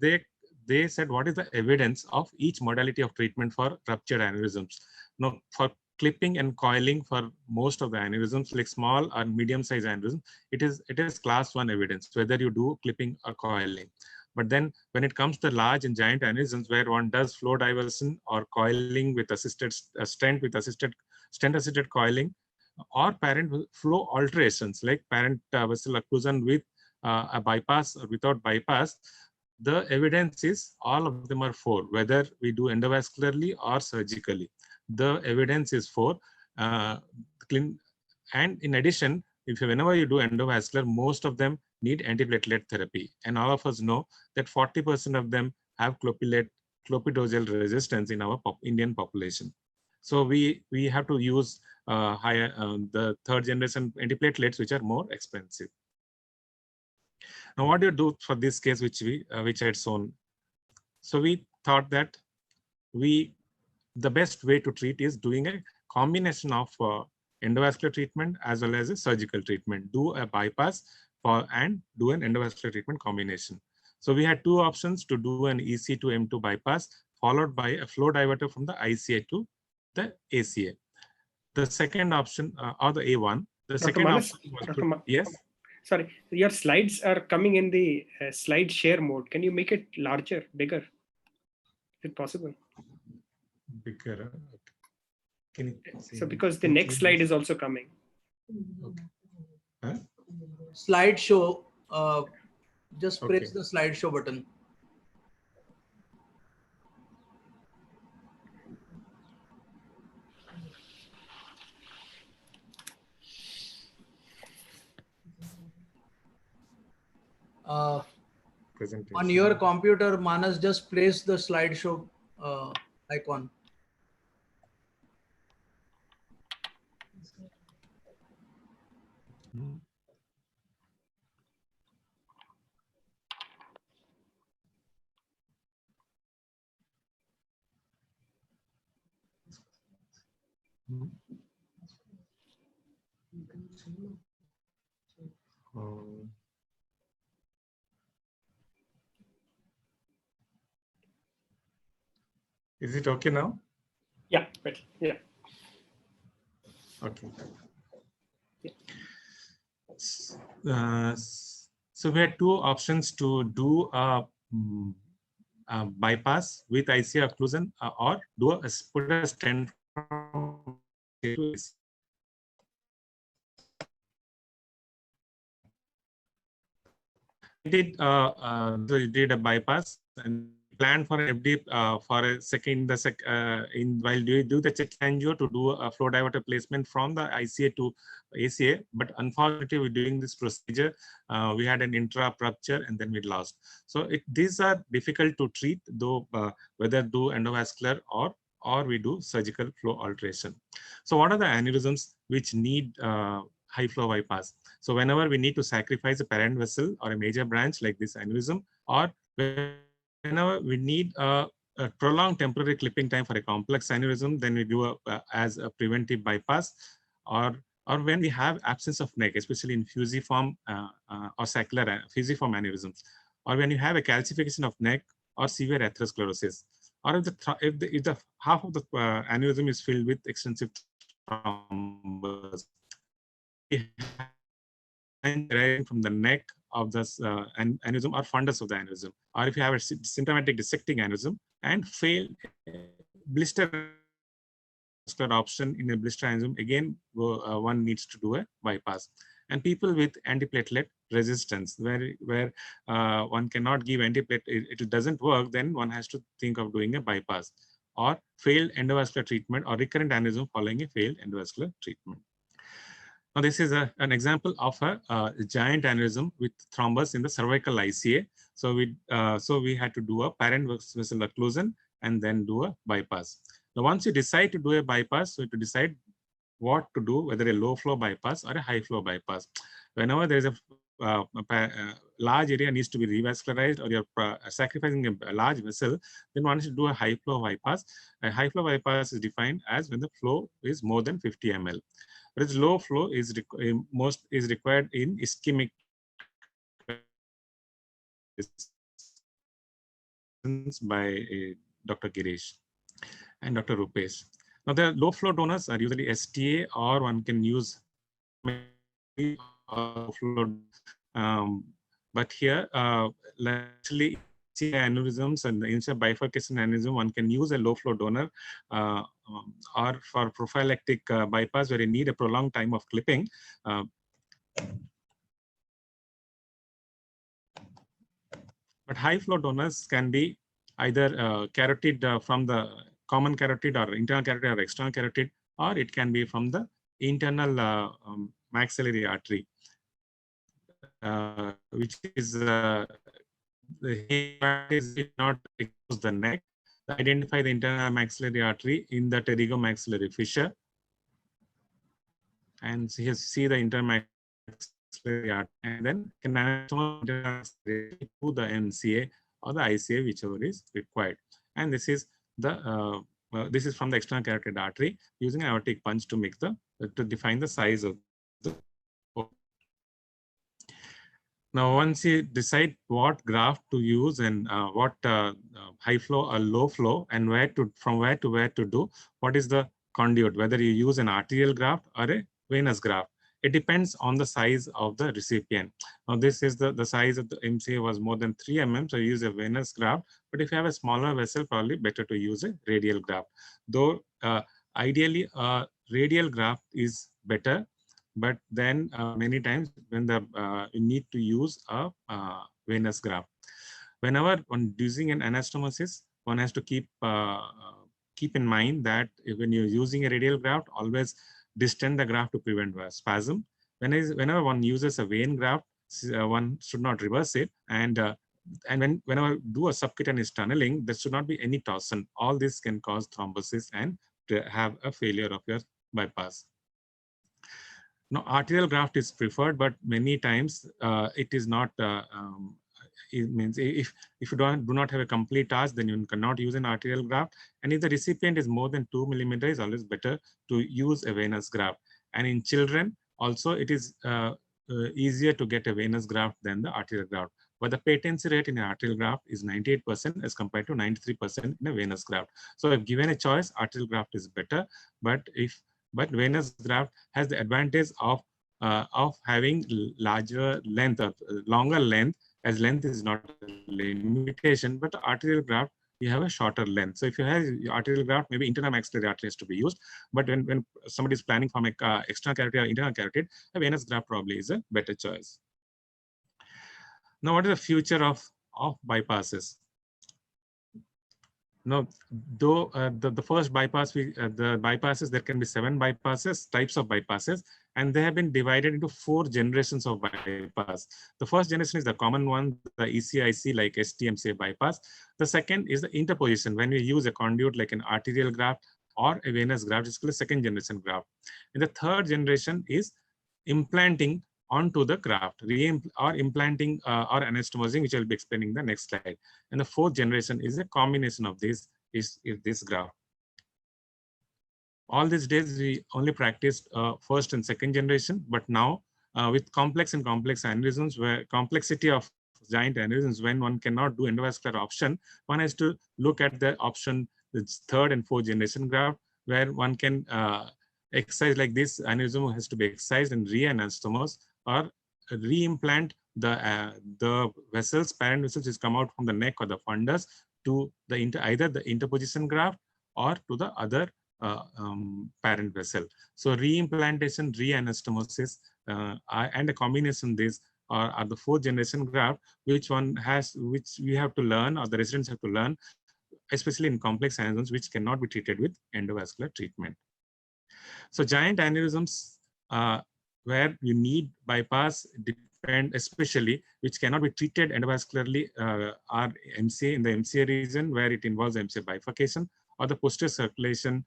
they said what is the evidence of each modality of treatment for ruptured aneurysms. Now, for clipping and coiling for most of the aneurysms, like small or medium-sized aneurysms, it is class 1 evidence, whether you do clipping or coiling. But then when it comes to large and giant aneurysms where one does flow diversion or coiling with assisted stent with stent-assisted coiling, or parent flow alterations like parent vessel occlusion with a bypass or without bypass, the evidence is all of them are 4, whether we do endovascularly or surgically. The evidence is 4. And in addition, whenever you do endovascular, most of them need antiplatelet therapy. And all of us know that 40% of them have clopidogrel resistance in our Indian population. So we have to use the 3rd generation antiplatelets, which are more expensive. Now, what do you do for this case, which I had shown? So we thought that the best way to treat is doing a combination of endovascular treatment as well as a surgical treatment. Do a bypass and do an endovascular treatment combination. So we had 2 options to do an EC to M2 bypass, followed by a flow diverter from the ICA to the ACA. The second option, or the A1, the second option was yes. Sorry, your slides are coming in the slide share mode. Can you make it larger, bigger? Is it possible? Bigger. Can you see? So because the next slide is also coming. Okay. Huh? Slideshow. Just press the slideshow button. On your computer, Manas, just place the slideshow icon. Is it okay now? Yeah, better. Yeah. Okay. So we had two options to do a bypass with ICA occlusion or do put a stent from did a bypass and planned for an FD for a second while you do the check angio to do a flow diverter placement from the ICA to ACA, but unfortunately we're doing this procedure we had an intra rupture and then we lost. So these are difficult to treat, though whether do endovascular or we do surgical flow alteration. So what are the aneurysms which need high flow bypass? So whenever we need to sacrifice a parent vessel or a major branch like this aneurysm, or whenever we need a prolonged temporary clipping time for a complex aneurysm, then we do as a preventive bypass, or when we have absence of neck, especially in fusiform or saccular fusiform aneurysms, or when you have a calcification of neck or severe atherosclerosis, or if the half of the aneurysm is filled with extensive thrombus from the neck of the aneurysm or fundus of the aneurysm, or if you have a symptomatic dissecting aneurysm and fail blister option in a blister aneurysm, again one needs to do a bypass. And people with antiplatelet resistance, where one cannot give antiplatelet, it doesn't work, then one has to think of doing a bypass, or failed endovascular treatment or recurrent aneurysm following a failed endovascular treatment. Now, this is an example of a giant aneurysm with thrombus in the cervical ICA. So we had to do a parent vessel occlusion and then do a bypass. Now, once you decide to do a bypass, so to decide what to do, whether a low flow bypass or a high flow bypass. Whenever there is a large area needs to be revascularized, or you're sacrificing a large vessel, then one should do a high flow bypass. A high flow bypass is defined as when the flow is more than 50 ml. Whereas low flow is required in ischemic by Dr. Girish and Dr. Rupesh. Now, the low flow donors are usually STA, or one can use but here actually aneurysms and the initial bifurcation aneurysm, one can use a low flow donor or for prophylactic bypass where you need a prolonged time of clipping. But high flow donors can be either carotid from the common carotid or internal carotid or external carotid, or it can be from the internal maxillary artery, which is not expose the neck. Identify the internal maxillary artery in the pterygomaxillary fissure, and see the internal maxillary artery, and then can to the MCA or the ICA, whichever is required. And this is the this is from the external carotid artery, using an aortic punch to make the to define the size of the. Now, once you decide what graft to use and what high flow or low flow, and from where to do, what is the conduit, whether you use an arterial graft or a venous graft, it depends on the size of the recipient. Now, this is the size of the MCA was more than 3 mm, so you use a venous graft. But if you have a smaller vessel, probably better to use a radial graft. Though ideally, radial graft is better. But then many times when you need to use a venous graft. Whenever one using an anastomosis, one has to keep in mind that when you're using a radial graft, always distend the graft to prevent spasm. Whenever one uses a vein graft, one should not reverse it. And whenever do a subcutaneous tunneling, there should not be any torsion. All this can cause thrombosis and to have a failure of your bypass. Now, arterial graft is preferred, but many times it is not. It means if you do not have a complete task, then you cannot use an arterial graft. And if the recipient is more than 2 mm, it's always better to use a venous graft. And in children, also, it is easier to get a venous graft than the arterial graft. but the patency rate in an arterial graft is 98% as compared to 93% in a venous graft. So if given a choice, arterial graft is better, but venous graft has the advantage of having larger length or longer length, as length is not a limitation, but arterial graft, you have a shorter length. So if you have arterial graft, maybe internal maxillary artery has to be used. But when somebody is planning from external carotid or internal carotid, a venous graft probably is a better choice. Now, what is the future of bypasses? Now, though the first bypass, the bypasses, there can be 7 bypasses, types of bypasses, and they have been divided into 4 generations of bypass. The first generation is the common one, the ECIC like STMCA bypass. The second is the interposition, when we use a conduit like an arterial graft or a venous graft, it's called a second generation graft. And the third generation is implanting onto the graft, or implanting or anastomosing, which I'll be explaining in the next slide. And the fourth generation is a combination of this, is this graft. All these days, we only practiced first and second generation, but now with complex aneurysms, where complexity of giant aneurysms, when one cannot do endovascular option, one has to look at the option, the third and fourth generation graft, where one can excise like this aneurysm has to be excised and re-anastomose or re-implant the vessels, parent vessels, which come out from the neck or the fundus to the either the interposition graft or to the other parent vessel. So re-implantation, re-anastomosis, and a combination of these are the fourth generation graft, which we have to learn, or the residents have to learn, especially in complex aneurysms, which cannot be treated with endovascular treatment. So giant aneurysms where you need bypass depend, especially which cannot be treated endovascularly, are MCA in the MCA region, where it involves MCA bifurcation, or the posterior circulation,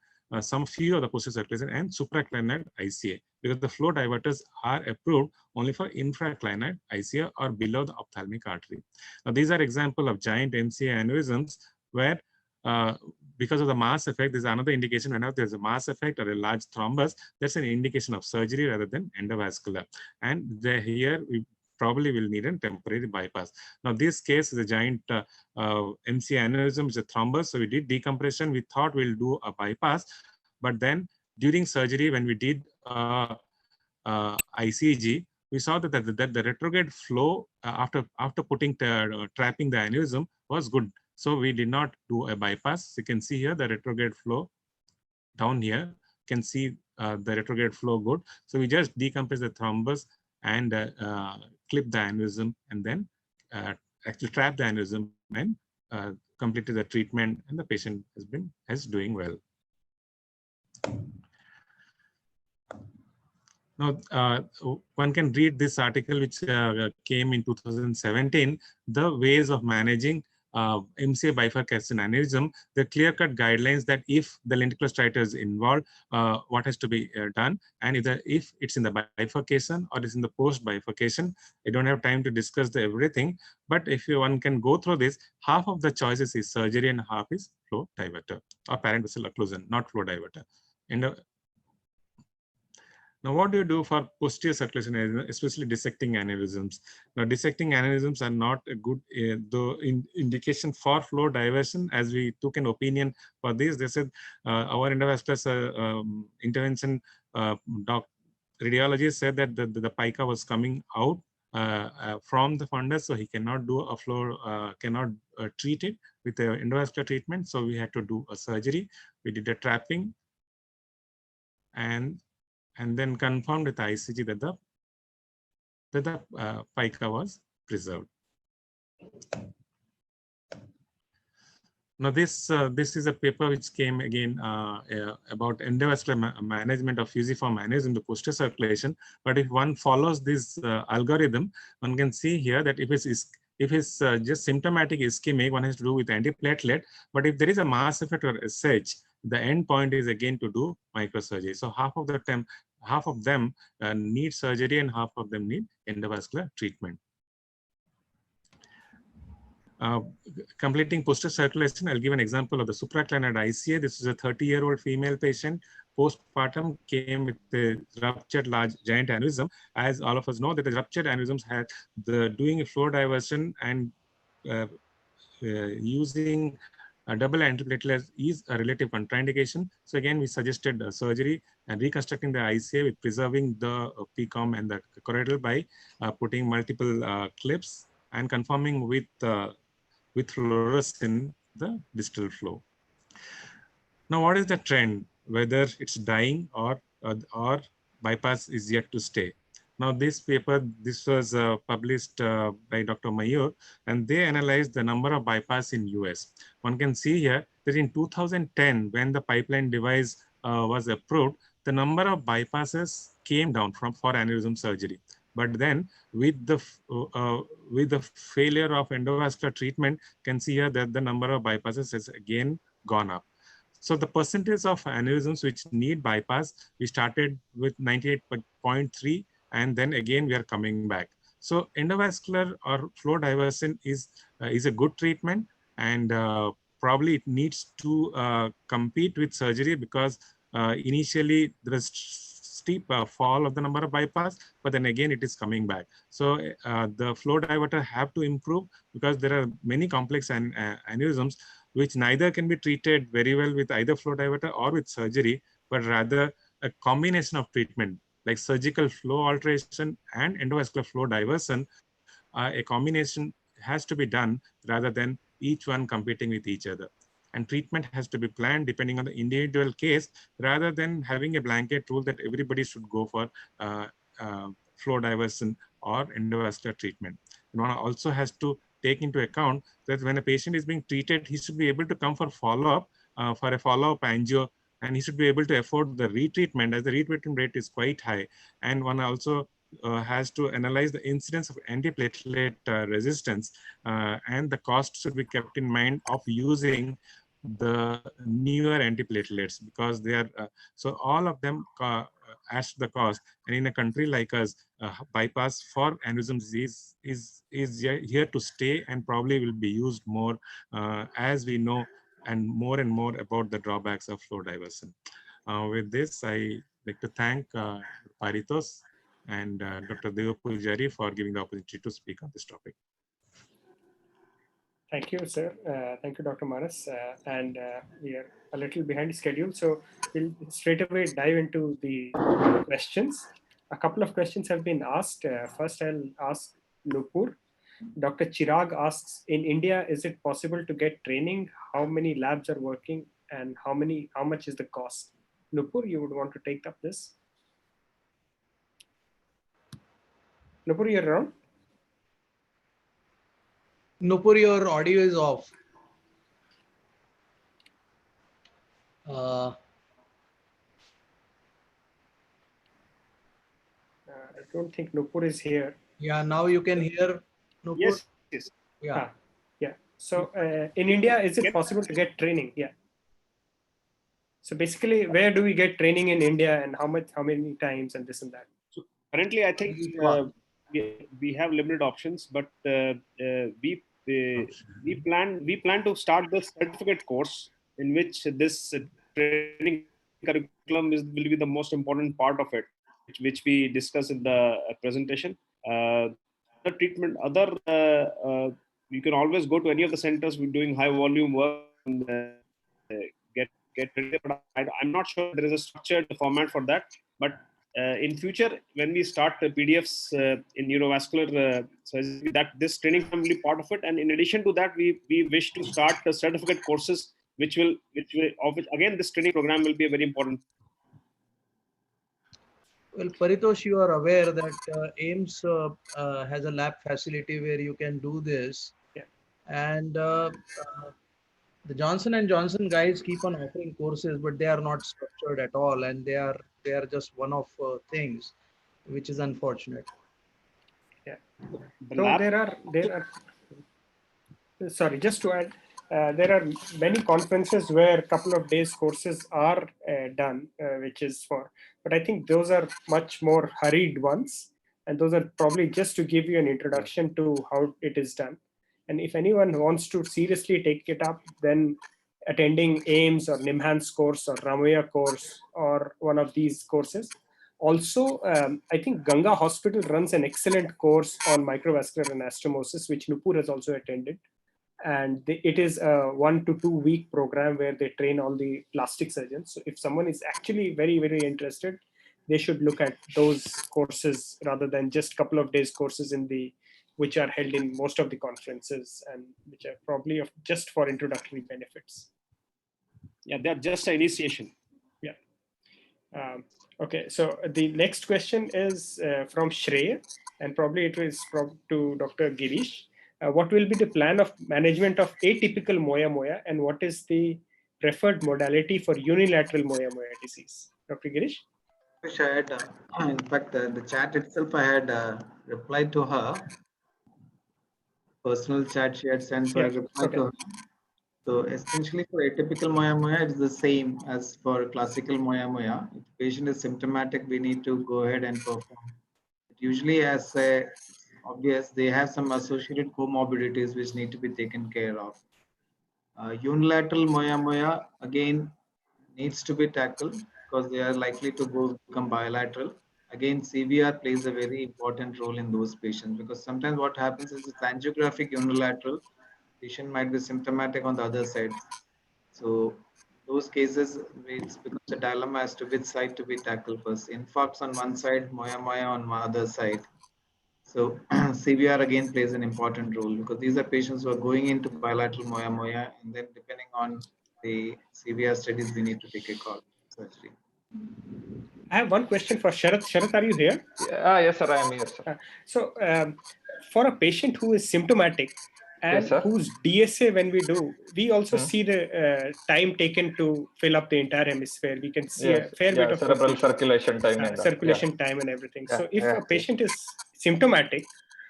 few of the posterior circulation, and supraclinoid ICA, because the flow diverters are approved only for infraclinoid ICA or below the ophthalmic artery. Now, these are examples of giant MCA aneurysms where because of the mass effect, there's another indication. Whenever there's a mass effect or a large thrombus, that's an indication of surgery rather than endovascular. And here we probably will need a temporary bypass. Now, this case is a giant MCA aneurysm, is a thrombus. So we did decompression. We thought we'll do a bypass, but then during surgery, when we did ICG, we saw that the retrograde flow after trapping the aneurysm was good. So we did not do a bypass. You can see here the retrograde flow down here. You can see the retrograde flow good. So we just decompress the thrombus and clip the aneurysm, and then actually trap the aneurysm and completed the treatment, and the patient is doing well. Now, one can read this article which came in 2017, the ways of managing MCA bifurcation aneurysm, the clear-cut guidelines that if the lenticular striatum is involved, what has to be done, and if it's in the bifurcation or it's in the post-bifurcation. I don't have time to discuss everything, but if one can go through this, half of the choices is surgery and half is flow diverter or parent vessel occlusion, not flow diverter. Now, what do you do for posterior circulation, especially dissecting aneurysms? Now, dissecting aneurysms are not a good indication for flow diversion, as we took an opinion for this. They said our endovascular intervention radiologist said that the pica was coming out from the fundus, so he cannot do a flow, cannot treat it with the endovascular treatment. So we had to do a surgery. We did a trapping, and then confirmed with ICG that the pica was preserved. Now, this is a paper which came again about endovascular management of fusiform aneurysm in the posterior circulation. But if one follows this algorithm, one can see here that if it's just symptomatic ischemic, one has to do with antiplatelet. But if there is a mass effect or SH, the end point is again to do microsurgery. So half of them need surgery and half of them need endovascular treatment. Completing posterior circulation, I'll give an example of the supraclinoid ICA. This is a 30-year-old female patient postpartum came with the ruptured large giant aneurysm. As all of us know, that the ruptured aneurysms had the doing a flow diversion and using a double antiplatelet is a relative contraindication. So again, we suggested surgery and reconstructing the ICA with preserving the PCOM and the choroidal by putting multiple clips and conforming with fluorescein the distal flow. Now, what is the trend? Whether it's dying or bypass is yet to stay. Now, this paper, this was published by Dr. Mayur, and they analyzed the number of bypass in US. One can see here that in 2010, when the pipeline device was approved, the number of bypasses came down for aneurysm surgery. But then with the failure of endovascular treatment, can see here that the number of bypasses has again gone up. So the percentage of aneurysms which need bypass, we started with 98.3, and then again we are coming back. So endovascular or flow diversion is a good treatment, and probably it needs to compete with surgery, because initially there is steep fall of the number of bypass, but then again it is coming back. So the flow diverter have to improve, because there are many complex aneurysms which neither can be treated very well with either flow diverter or with surgery, but rather a combination of treatment like surgical flow alteration and endovascular flow diversion. A combination has to be done rather than each one competing with each other. And treatment has to be planned depending on the individual case, rather than having a blanket rule that everybody should go for flow diversion or endovascular treatment. And one also has to take into account that when a patient is being treated, he should be able to come for follow-up, for a follow-up angio, and he should be able to afford the retreatment, as the retreatment rate is quite high. And one also has to analyze the incidence of antiplatelet resistance, and the cost should be kept in mind of using the newer antiplatelets, because they are so all of them adds to the cost. And in a country like us, bypass for aneurysm disease is here to stay, and probably will be used more as we know and more about the drawbacks of flow diversion. With this, I like to thank Paritos and Dr. Deva Pujari for giving the opportunity to speak on this topic. Thank you, sir. Thank you, Dr. Manas. And we are a little behind schedule, so we'll straight away dive into the questions. A couple of questions have been asked. First, I'll ask Nupur. Dr. Chirag asks, in India, is it possible to get training? How many labs are working, and how much is the cost? Nupur, you would want to take up this? Nupur, you're around? Nupur, your audio is off. I don't think Nupur is here. Yeah, now you can hear Nupur. Yes, yes. Yeah. Yeah. So in India, is it possible to get training? Yeah. So basically, where do we get training in India, and how many times, and this and that? So currently, I think we have limited options, but we plan to start the certificate course, in which this training curriculum will be the most important part of it, which we discuss in the presentation. The treatment, you can always go to any of the centers with doing high volume work and get ready. But I'm not sure there is a structured format for that. But in future, when we start PDFs in neurovascular surgery, that this training will be part of it. And in addition to that, we wish to start the certificate courses, which again, this training program will be a very important. Well, Paritosh, you are aware that AIMS has a lab facility where you can do this. Yeah. And the Johnson & Johnson guys keep on offering courses, but they are not structured at all, and they are just one-off things, which is unfortunate. Yeah. So there are. Sorry, just to add, there are many conferences where a couple of days courses are done, which is for. But I think those are much more hurried ones, and those are probably just to give you an introduction to how it is done. And if anyone wants to seriously take it up, then attending AIMS or NIMHANS course or Ramoya course or one of these courses. Also, I think Ganga Hospital runs an excellent course on microvascular anastomosis, which Nupur has also attended. And it is a 1 to 2 week program where they train all the plastic surgeons. So if someone is actually very, very interested, they should look at those courses rather than just couple of days courses which are held in most of the conferences and which are probably just for introductory benefits. Yeah, they're just an initiation. Yeah. Okay, so the next question is from Shreya, and probably it was to Dr. Girish. What will be the plan of management of atypical moya-moya, and what is the preferred modality for unilateral moya-moya disease? Dr. Girish? I had, in fact, the chat itself, I had replied to her. Personal chat she had sent, so I replied to her. So essentially for atypical moya-moya, it's the same as for classical moya-moya. If the patient is symptomatic, we need to go ahead and perform. But usually, as obvious, they have some associated comorbidities which need to be taken care of. Unilateral moya-moya, again, needs to be tackled because they are likely to become bilateral. Again, CVR plays a very important role in those patients because sometimes what happens is it's angiographic unilateral, patient might be symptomatic on the other side. So those cases, it becomes a dilemma as to which side to be tackled first. Infarcts on one side, moya-moya on the other side. So CVR again plays an important role because these are patients who are going into bilateral moya-moya, and then depending on the CVR studies, we need to take a call. Surgery. I have one question for Sharath. Sharath, are you here? Yes, sir, I am here, sir. So for a patient who is symptomatic and Yes, whose DSA, when we do, we also see the time taken to fill up the entire hemisphere. We can see a fair bit of cerebral circulation time and circulation time and everything. So if a patient is symptomatic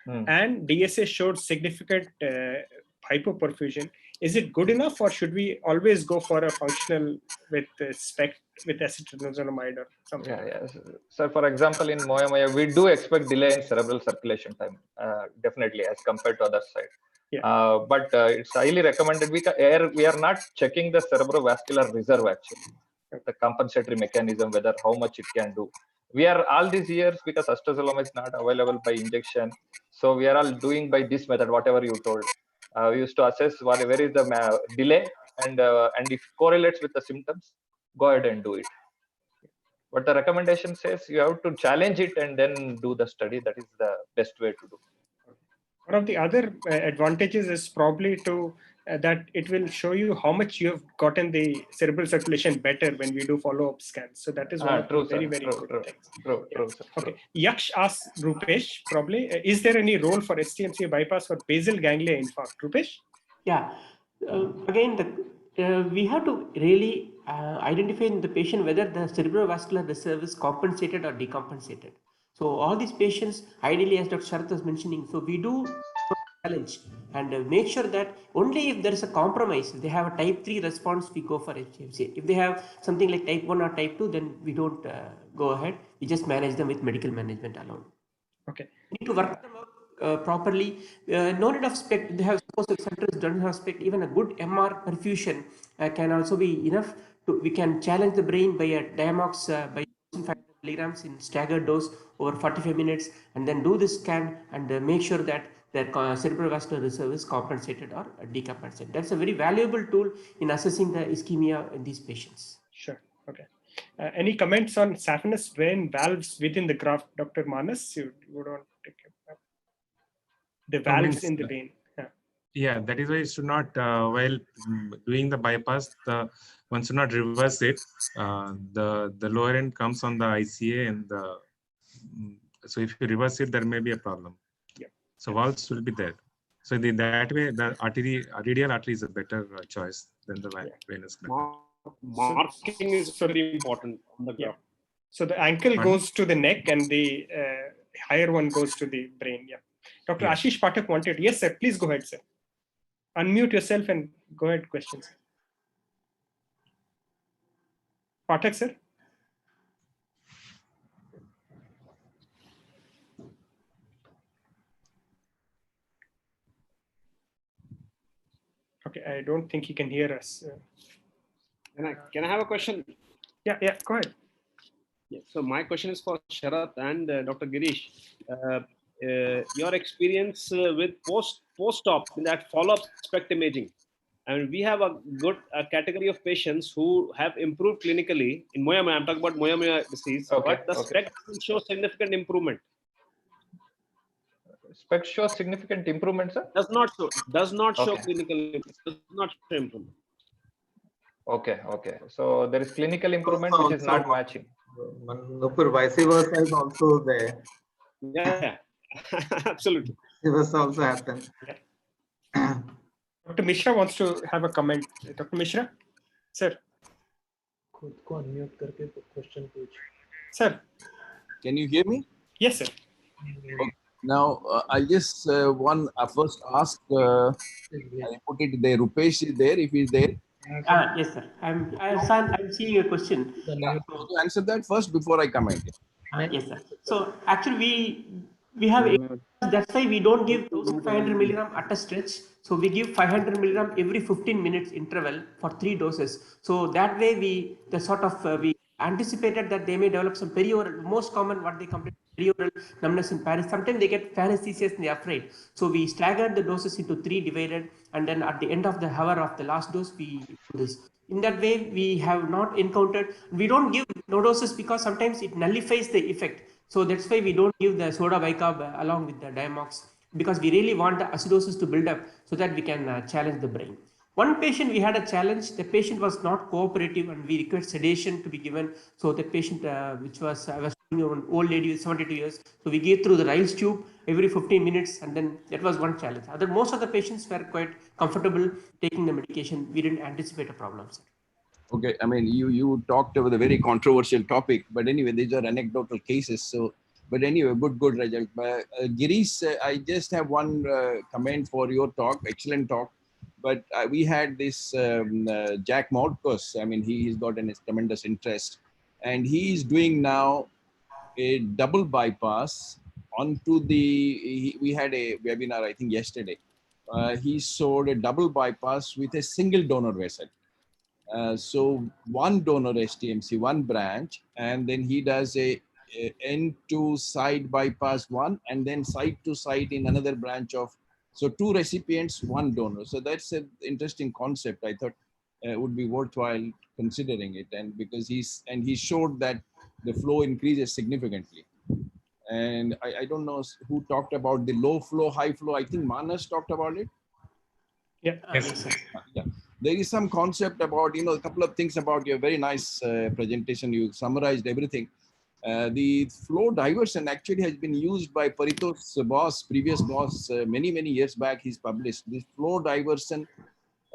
and DSA showed significant hypoperfusion, is it good enough, or should we always go for a functional with with acetylnizolamide or something? So for example, in moya-moya, we do expect delay in cerebral circulation time, definitely as compared to other side. But it's highly recommended. We are not checking the cerebrovascular reserve actually, the compensatory mechanism, whether how much it can do. We are all these years, because acetylnizolamide is not available by injection, so we are all doing by this method, whatever you told. We used to assess where is the delay, and if it correlates with the symptoms, go ahead and do it. But the recommendation says you have to challenge it and then do the study. That is the best way to do. One of the other advantages is probably that it will show you how much you have gotten the cerebral circulation better when we do follow-up scans. So that is one of the very good things. True, okay. Yaksh asks Rupesh, probably, is there any role for STMCA bypass for basal ganglia infarct? Rupesh? Yeah. Again, we have to really identify in the patient whether the cerebrovascular reserve is compensated or decompensated. So all these patients, ideally, as Dr. Sharath was mentioning, so we do challenge and make sure that only if there is a compromise, if they have a type 3 response, we go for HMCA. If they have something like type 1 or type 2, then we don't go ahead. We just manage them with medical management alone. Okay. We need to work them out properly. No need of SPECT. They have, suppose the centers don't have SPECT. Even a good MR perfusion can also be enough. We can challenge the brain by a Diamox by 500 milligrams in staggered dose over 45 minutes, and then do this scan and make sure that their cerebrovascular reserve is compensated or decompensated. That's a very valuable tool in assessing the ischemia in these patients. Sure. Okay. Any comments on saphenous vein valves within the graft, Dr. Manas? You would want to take up the valves in the vein. Yeah, that is why you should not, while doing the bypass, one should not reverse it. The lower end comes on the ICA, and so if you reverse it, there may be a problem. Yeah. So valves will be there. So that way, the radial artery is a better choice than the venous. Marking is very important on the graft. So the ankle goes to the neck, and the higher one goes to the brain. Yeah. Dr. Ashish Pathak wanted. Yes, sir. Please go ahead, sir. Unmute yourself and go ahead. Questions. Pathak, sir. Okay, I don't think he can hear us. Can I have a question? Yeah, go ahead. Yeah, so my question is for Sharath and Dr. Girish. Your experience with post-op in that follow-up SPECT imaging. I mean, we have a good category of patients who have improved clinically in Moyamoya. I'm talking about Moyamoya disease, Okay, but the okay. SPECT doesn't show significant improvement. SPECT shows significant improvement, sir? Does not show Okay. clinical, does not show improvement. Okay. So there is clinical improvement which is not matching. Nupur, vice versa is also there. Yeah, absolutely. Vice versa also happen. Yeah. Dr. Mishra wants to have a comment. Dr. Mishra, sir. खुद को unmute करके question पूछ. Sir. Can you hear me? Yes, sir. Okay. Now, I just want first ask, I put it there, Rupesh is there, if he's there. Yes, sir. I'm seeing your question. Yeah. So answer that first before I comment. Yes, sir. So actually, we have, that's why we don't give 1500 milligram at a stretch. So we give 500 milligram every 15 minutes interval for 3 doses. So that way we anticipated that they may develop some perioral, most common what they complain, perioral numbness in Paris. Sometimes they get paresthesias and they are afraid. So we staggered the doses into 3 divided, and then at the end of the hour of the last dose, we do this. In that way, we have not encountered, we don't give no doses because sometimes it nullifies the effect. So that's why we don't give the soda bicarb along with the Diamox, because we really want the acidosis to build up so that we can challenge the brain. One patient, we had a challenge. The patient was not cooperative and we required sedation to be given. So the patient, which was, I was an old lady with 72 years. So we gave through the Riles tube every 15 minutes, and then that was one challenge. Most of the patients were quite comfortable taking the medication. We didn't anticipate a problem, sir. Okay, I mean, you talked about a very controversial topic, but anyway, these are anecdotal cases. So, but anyway, good result. Girish, I just have one comment for your talk, excellent talk. But we had this Jack Morcos. I mean, he's got a tremendous interest, and he is doing now a double bypass onto the. We had a webinar, I think, yesterday. He showed a double bypass with a single donor vessel. So one donor STMC, one branch, and then he does a end to side bypass one, and then side to side in another branch of, so 2 recipients, 1 donor. So that's an interesting concept. I thought would be worthwhile considering it, and because he showed that the flow increases significantly. And I don't know who talked about the low flow, high flow. I think Manas talked about it. Yeah. Yes, sir. Yeah. There is some concept about, a couple of things about your very nice presentation. You summarized everything. The flow diversion actually has been used by Paritosh's boss, previous boss, many years back. He's published this flow diversion,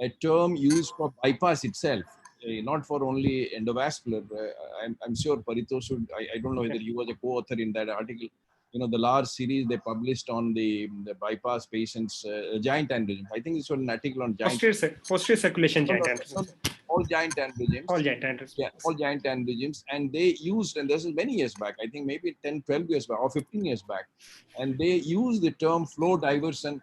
a term used for bypass itself, not for only endovascular. I'm sure Paritosh should, I don't know whether he was a co-author in that article. The large series they published on the bypass patients, giant aneurysm. I think it's an article on giant. Posterior circulation giant aneurysms. All giant aneurysms. All giant aneurysms. Yeah, all giant aneurysms. And they used, and this is many years back, I think maybe 10, 12 years back or 15 years back. And they used the term flow diversion,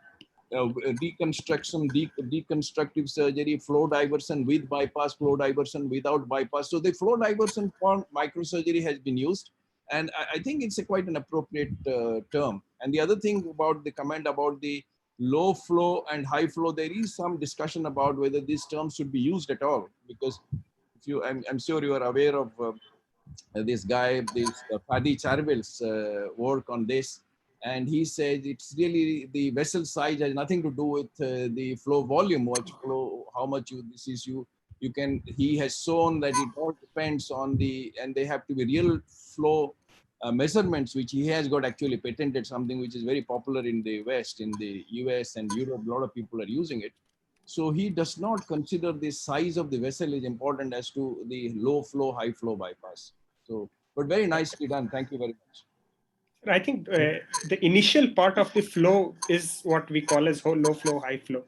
deconstruction, deconstructive surgery, flow diversion with bypass, flow diversion without bypass. So the flow diversion for microsurgery has been used. And I think it's quite an appropriate term. And the other thing about the comment about the low flow and high flow, there is some discussion about whether these terms should be used at all. Because if you, I'm sure you are aware of this guy, this Paddy Charvel's work on this. And he says it's really the vessel size has nothing to do with the flow volume, what flow, how much you can, he has shown that it all depends on and they have to be real flow measurements, which he has got actually patented, something which is very popular in the West, in the US and Europe, a lot of people are using it. So he does not consider the size of the vessel is important as to the low flow, high flow bypass. So, but very nicely done. Thank you very much. I think the initial part of the flow is what we call as low flow, high flow,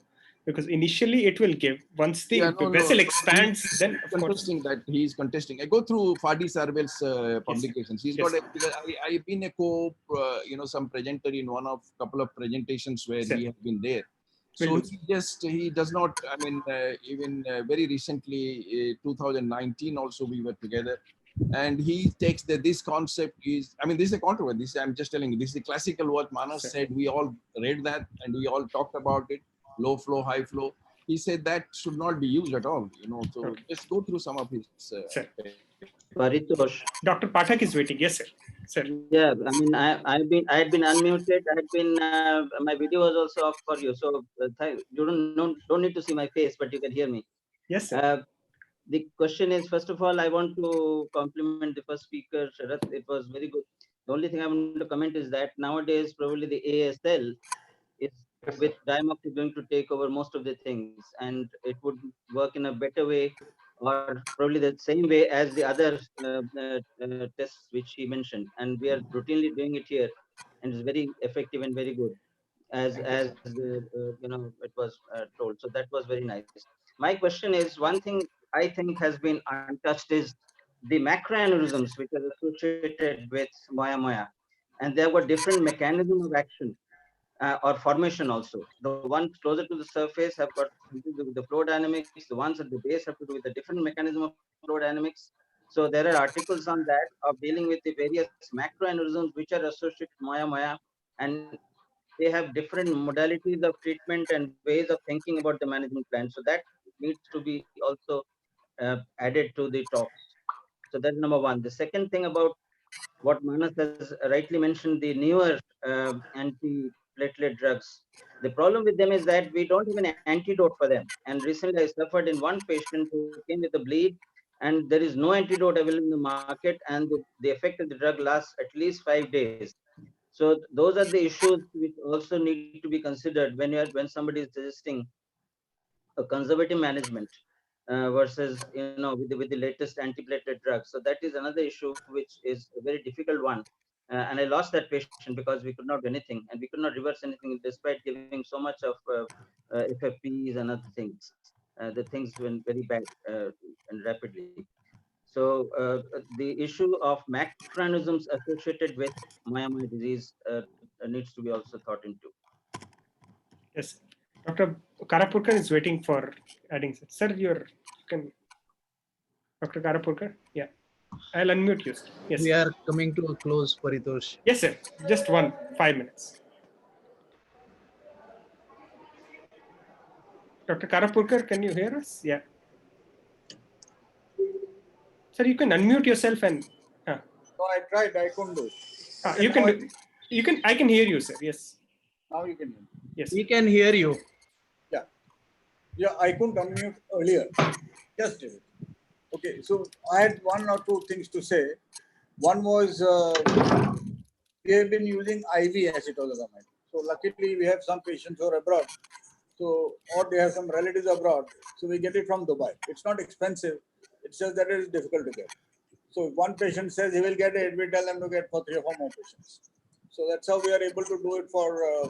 because initially it will give, once the vessel expands, then of contesting course. That he's contesting. I go through Fadi Sarvel's publications. He's got I've been a some presenter in couple of presentations where he has been there. So he does not, I mean, even very recently, 2019 also we were together. And he takes that this concept is, I mean, this is a controversy. I'm just telling you, this is the classical what Manas said. We all read that and we all talked about it. Low flow, high flow. He said that should not be used at all, you know. So just go through some of his. Paritosh. Dr. Pathak is waiting. Yes, sir. Sir. Yeah, I mean, I had been unmuted. I had been my video was also off for you, so you don't need to see my face, but you can hear me. Yes, sir. The question is, first of all, I want to compliment the first speaker, Sharath. It was very good. The only thing I want to comment is that nowadays probably the ASL is with Diamox going to take over most of the things, and it would work in a better way, or probably the same way as the other tests which he mentioned. And we are routinely doing it here, and it's very effective and very good, as it was told. So that was very nice. My question is, one thing I think has been untouched is the macroaneurysms which are associated with moya, and there were different mechanism of action or formation also. The ones closer to the surface have got something to do with the flow dynamics. The ones at the base have to do with the different mechanism of flow dynamics. So there are articles on that of dealing with the various macroaneurysms which are associated with moya, and they have different modalities of treatment and ways of thinking about the management plan. So that needs to be also added to the talks. So that's number one. The second thing about what Manas has rightly mentioned, the newer anti-platelet drugs. The problem with them is that we don't have an antidote for them. And recently I suffered in one patient who came with a bleed, and there is no antidote available in the market, and the effect of the drug lasts at least 5 days. So those are the issues which also need to be considered when somebody is suggesting a conservative management versus with the latest antiplatelet drugs. So that is another issue which is a very difficult one. And I lost that patient because we could not do anything, and we could not reverse anything despite giving so much of FFPs and other things. The things went very bad and rapidly. So the issue of macroaneurysms associated with myomyelitis disease needs to be also thought into. Yes, Dr. Karapurkar is waiting for adding. Sir, you can. Dr. Karapurkar, yeah, I'll unmute you. Sir. Yes. We are coming to a close, Paritosh. Yes, sir. Just 5 minutes. Dr. Karapurkar, can you hear us? Yeah. Sir, you can unmute yourself and. No, I tried. I couldn't do it. You can. I can hear you, sir. Yes. Now you can hear me. Yes. We can hear you. Yeah. Yeah, I couldn't unmute earlier. Just did it. Okay, so I had one or two things to say. One was we have been using IV acetazolamide. So luckily we have some patients who are abroad. So, or they have some relatives abroad. So we get it from Dubai. It's not expensive. It's just that it is difficult to get. So if one patient says he will get it, we tell them to get for 3 or 4 more patients. So that's how we are able to do it for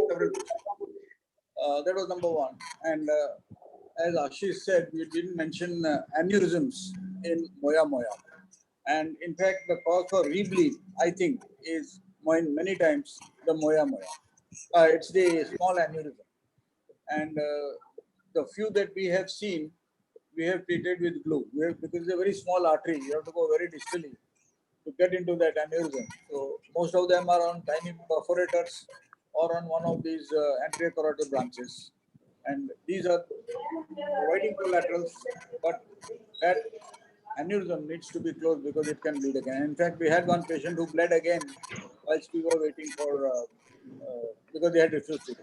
several patients. That was number one. And as Ashish said, we didn't mention aneurysms in moya. And in fact, the cause for rebleed, I think, is many times the moya. It's the small aneurysm. And the few that we have seen, we have treated with glue. Because it's a very small artery, you have to go very distally to get into that aneurysm. So most of them are on tiny perforators or on one of these anterior carotid branches. And these are providing collaterals, but that aneurysm needs to be closed because it can bleed again. In fact, we had one patient who bled again whilst we were waiting for, because they had refused to.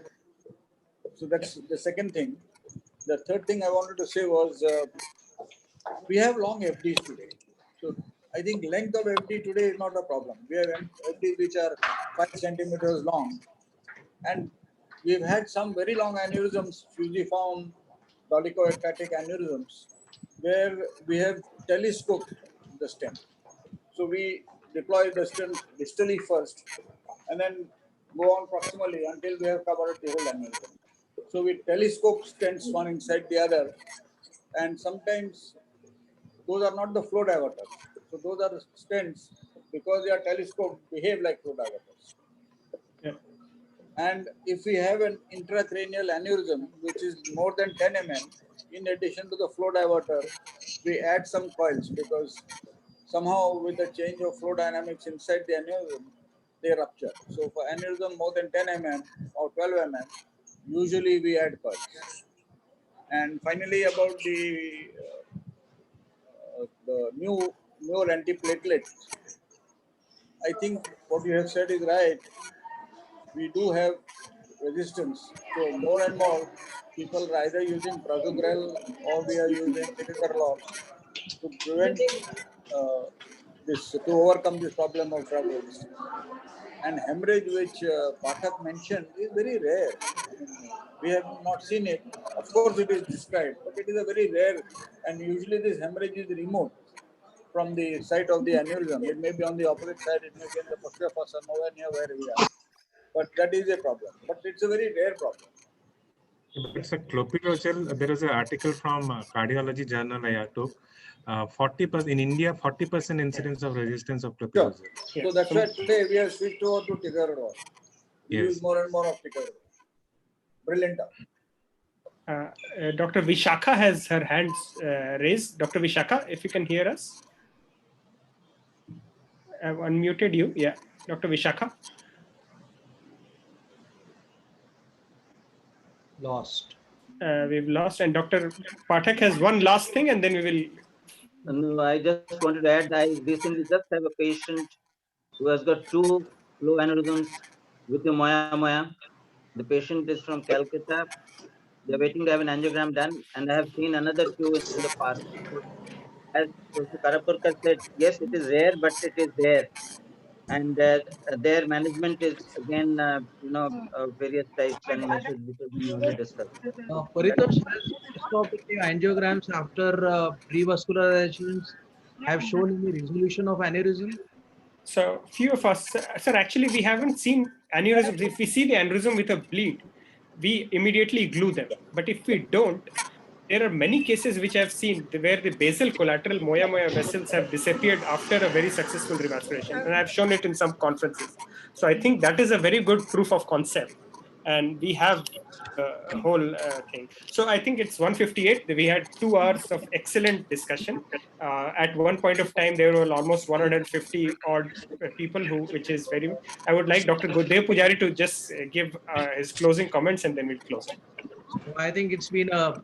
So that's the second thing. The third thing I wanted to say was, we have long FDs today. So I think length of FD today is not a problem. We have FDs which are 5 centimeters long. And we've had some very long aneurysms, fusiform, dolichoectatic aneurysms, where we have telescoped the stent. So we deploy the stent distally first, and then go on proximally until we have covered the whole aneurysm. So we telescope stents one inside the other, and sometimes those are not the flow diverters. So those are the stents, because they are telescoped, behave like flow diverters. Yeah. And if we have an intracranial aneurysm, which is more than 10 mm, in addition to the flow diverter, we add some coils because somehow with the change of flow dynamics inside the aneurysm, they rupture. So for aneurysm more than 10 mm or 12 mm, usually we add coils. And finally, about the new antiplatelets, I think what you have said is right. We do have resistance. So more and more people are either using prasugrel or we are using ticagrelor to prevent to overcome this problem of drug resistance. And hemorrhage, which Pathak mentioned, is very rare. I mean, we have not seen it. Of course, it is described, but it is a very rare, and usually this hemorrhage is removed from the site of the aneurysm. It may be on the opposite side, it may be in the posterior fossa, nowhere near where we are. But that is a problem. But it's a very rare problem. It's a clopidogrel. There is an article from Cardiology Journal I took. 40% in India, 40% incidence of resistance of clopidogrel. Sure. So that's why today we have switched over to ticagrelor. We use more and more of ticagrelor. Brilliant. Dr. Vishakha has her hands raised. Dr. Vishakha, if you can hear us. I've unmuted you. Yeah, Dr. Vishakha. Lost. We've lost. And Dr. Pathak has one last thing, and then we will. No, I just wanted to add, I recently just have a patient who has got 2 flow aneurysms with a moya. The patient is from Calcutta. They're waiting to have an angiogram done, and I have seen another 2 in the past. So, as Professor Karapurkar said, yes, it is rare, but it is there. And their management is again, various types and measures which have been already discussed. Paritosh, most of the angiograms after revascularizations have shown any resolution of aneurysm? So few of us, sir, actually we haven't seen aneurysms. If we see the aneurysm with a bleed, we immediately glue them. But if we don't, there are many cases which I've seen where the basal collateral moya vessels have disappeared after a very successful revascularization. And I've shown it in some conferences. So I think that is a very good proof of concept. And we have a whole thing. So I think it's 1:58. We had 2 hours of excellent discussion. At one point of time, there were almost 150 odd people which is very. I would like Dr. Dev Pujari to just give his closing comments, and then we'll close it. So I think it's been a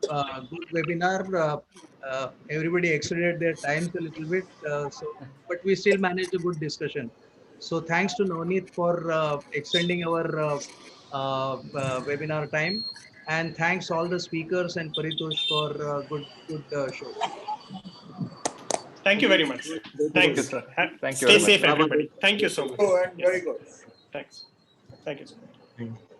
good webinar. Everybody exceeded their times a little bit, but we still managed a good discussion. So thanks to Navneet for extending our webinar time, and thanks all the speakers and Paritosh for good show. Thank you very much. Thank you, sir. Thank you Stay very safe, much. everybody. Thank you so much. Oh, and very good. Thanks. Thank you, sir. Thank you.